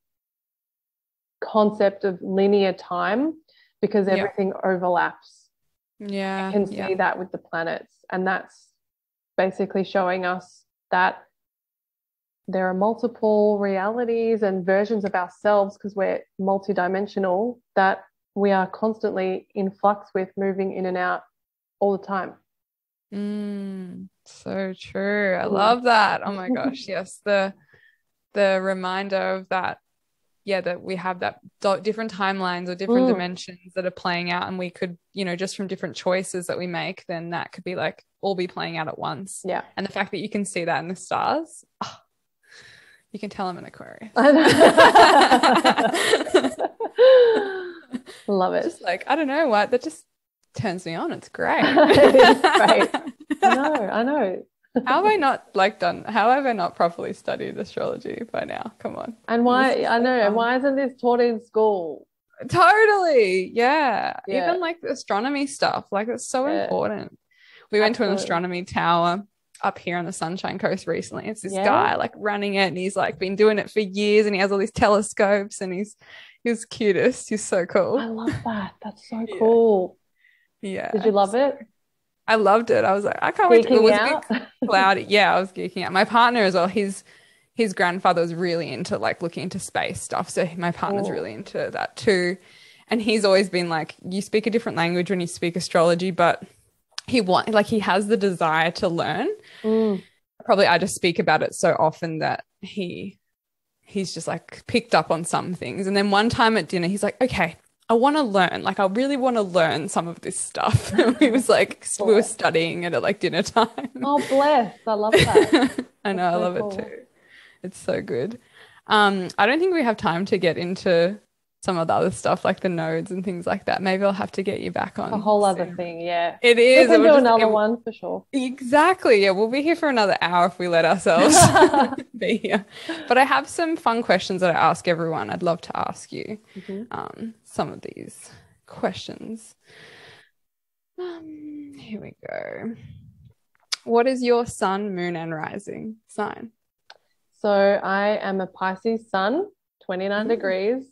concept of linear time, because everything overlaps. I can see that with the planets, and that's basically showing us that there are multiple realities and versions of ourselves, because we're multidimensional, that we are constantly in flux with, moving in and out all the time.
So true. I love that. Oh my gosh. Yes. The reminder of that, that we have that different timelines or different dimensions that are playing out, and we could, just from different choices that we make, then that could be like all be playing out at once. And the fact that you can see that in the stars, you can tell I'm an Aquarius.
Love it.
Just like, I don't know what, that just Turns me on. It's great.
It is great. I know.
How have I not properly studied astrology by now? Come on.
And why, I know, and why isn't this taught in school?
Totally. Yeah.
Yeah.
Even like the astronomy stuff, like it's so
Yeah.
important. We went to an
Absolutely.
astronomy tower up here on the Sunshine Coast recently. It's this
Yeah.
guy like running it, and he's like been doing it for years, and he has all these telescopes, and he's cutest. He's so cool.
I love that. That's so cool.
Yeah.
Did you love it?
I loved it. I was like, I can't wait to, it was
Geeking out?
a bit cloudy. Yeah, I was geeking out. My partner as well, his grandfather was really into like looking into space stuff. So my partner's
Oh.
really into that too. And he's always been like, you speak a different language when you speak astrology, but he has the desire to learn. Probably I just speak about it so often that he's just like picked up on some things. And then one time at dinner, he's like, okay, I want to learn. Like, I really want to learn some of this stuff. He was like, we were studying it at like dinner time.
Oh, bless. I love that.
I know, I love it too. It's so good. I don't think we have time to get into some of the other stuff like the nodes and things like that. Maybe I'll have to get you back on.
A whole other thing, yeah.
It is.
We can do another one for sure.
Exactly. Yeah, we'll be here for another hour if we let ourselves be here. But I have some fun questions that I ask everyone. I'd love to ask you some of these questions. Here we go. What is your sun, moon, and rising sign?
So I am a Pisces sun, 29 degrees.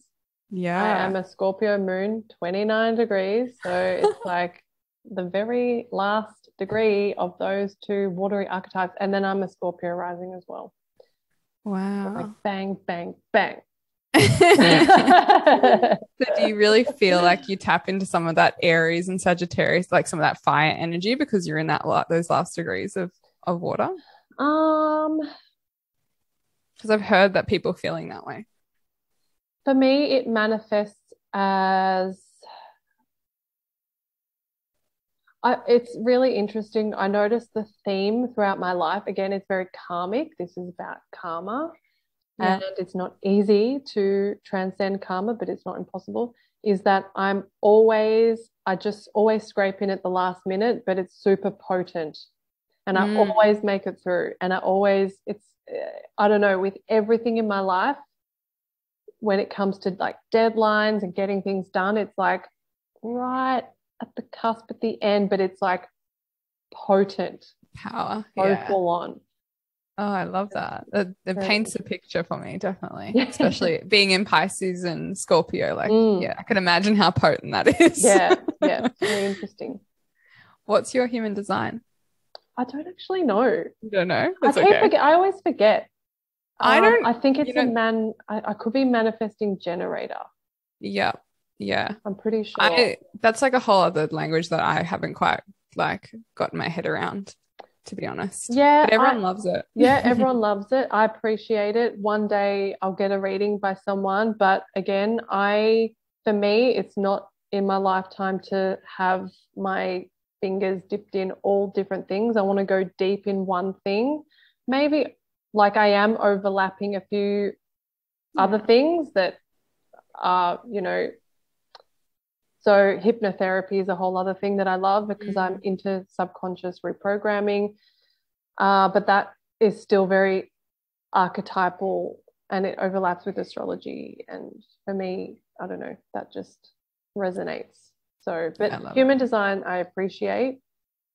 Yeah.
I am a Scorpio moon, 29 degrees. So it's like the very last degree of those two watery archetypes. And then I'm a Scorpio rising as well.
Wow.
Like bang, bang, bang.
So do you really feel like you tap into some of that Aries and Sagittarius, like some of that fire energy because you're in those last degrees of water? Because I've heard that people feeling that way.
For me, it manifests as it's really interesting. I noticed the theme throughout my life. Again, it's very karmic. This is about karma. Yeah. And it's not easy to transcend karma, but it's not impossible. Is that I just always scrape in at the last minute, but it's super potent. And I always make it through. And I don't know, with everything in my life, when it comes to like deadlines and getting things done, it's like right at the cusp at the end, but it's like potent.
Power.
So full on.
Oh, I love that. It paints a picture for me, definitely. Especially being in Pisces and Scorpio. Like, yeah, I can imagine how potent that is.
Yeah. Very interesting.
What's your human design?
I don't actually know.
You don't know?
I always forget.
I
think it's I could be manifesting generator.
Yeah.
I'm pretty sure.
That's like a whole other language that I haven't quite like gotten my head around, to be honest.
Yeah.
But everyone loves it.
Yeah, everyone loves it. I appreciate it. One day I'll get a reading by someone. But again, for me, it's not in my lifetime to have my fingers dipped in all different things. I want to go deep in one thing. Maybe like I am overlapping a few other things that are, so hypnotherapy is a whole other thing that I love because I'm into subconscious reprogramming. But that is still very archetypal and it overlaps with astrology. And for me, I don't know, that just resonates. So, but human design, I appreciate.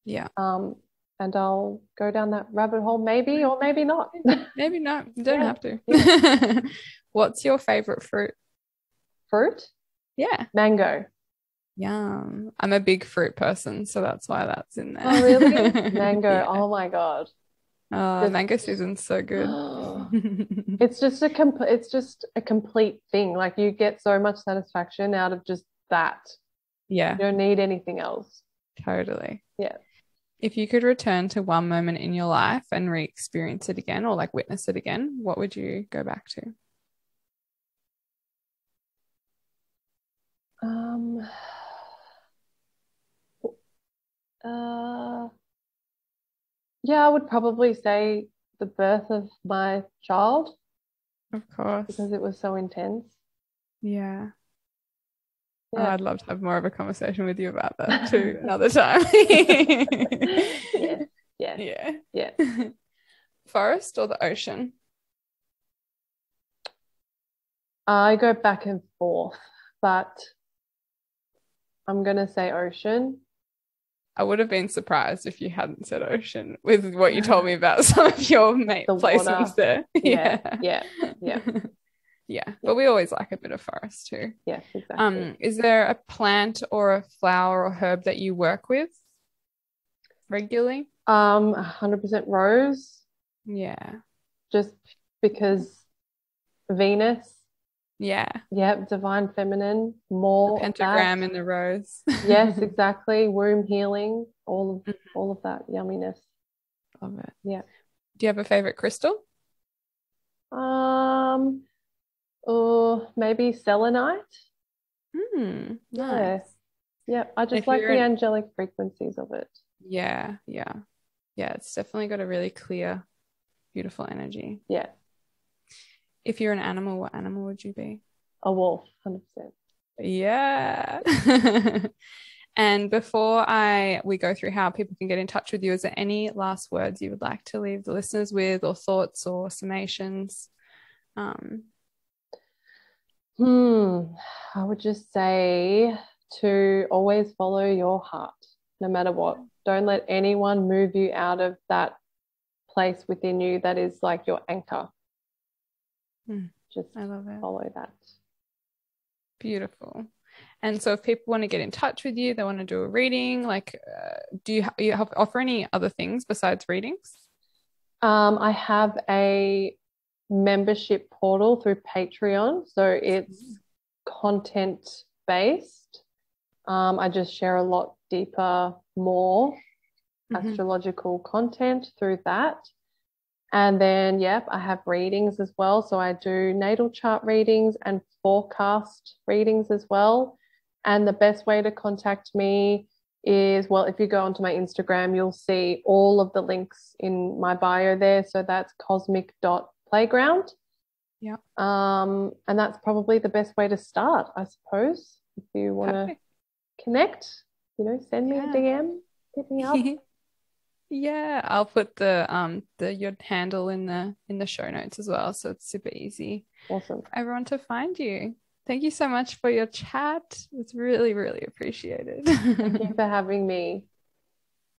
Yeah.
And I'll go down that rabbit hole maybe or maybe not.
Maybe not. You don't have to. Yeah. What's your favorite fruit?
Fruit?
Yeah.
Mango.
Yum. I'm a big fruit person, so that's why that's in there.
Oh, really? Mango. Yeah. Oh, my God.
Mango season's so good.
It's just a complete thing. Like you get so much satisfaction out of just that.
Yeah.
You don't need anything else.
Totally.
Yeah.
If you could return to one moment in your life and re-experience it again or like witness it again, what would you go back to?
Yeah, I would probably say the birth of my child.
Of course.
Because it was so intense.
Yeah. Oh,
Yeah.
I'd love to have more of a conversation with you about that too another time.
Yeah.
Yeah.
Yeah.
Forest or the ocean?
I go back and forth, but I'm gonna say ocean.
I would have been surprised if you hadn't said ocean with what you told me about some of your mate
The
placements
water.
there.
Yeah. Yeah. Yeah.
Yeah, but we always like a bit of forest too.
Yes, exactly.
Is there a plant or a flower or herb that you work with regularly?
100% rose,
Yeah.
just because Venus,
Yeah.
yep, divine feminine,
The
more of
pentagram
that.
in the rose.
Yes, exactly. Womb healing, all
Mhm.
of that yumminess.
Love it.
Yeah.
Do you have a favorite crystal?
Um, or maybe selenite. Yeah.
Nice.
Yeah. I
And
just
if
like
you're
the
an
angelic frequencies of it.
yeah, yeah. Yeah, it's definitely got a really clear, beautiful energy.
Yeah.
If you're an animal, what animal would you be?
A wolf, 100%.
Yeah. And before we go through how people can get in touch with you, is there any last words you would like to leave the listeners with, or thoughts or summations? Um,
I would just say to always follow your heart, no matter what. Don't let anyone move you out of that place within you that is like your anchor. Just
I love it.
follow that.
Beautiful. And so if people want to get in touch with you, they want to do a reading, like, do you offer any other things besides readings?
I have a membership portal through Patreon, so it's content based. I just share a lot deeper, more astrological content through that. And then, yep, I have readings as well. So I do natal chart readings and forecast readings as well. And the best way to contact me is, well, if you go onto my Instagram, you'll see all of the links in my bio there. So that's cosmic.playground.
Yeah.
And that's probably the best way to start, I suppose. If you want to connect, send me a DM, hit me up.
Yeah, I'll put the your handle in the show notes as well, so it's super easy
Awesome.
for everyone to find you. Thank you so much for your chat. It's really, really appreciated.
Thank you for having me.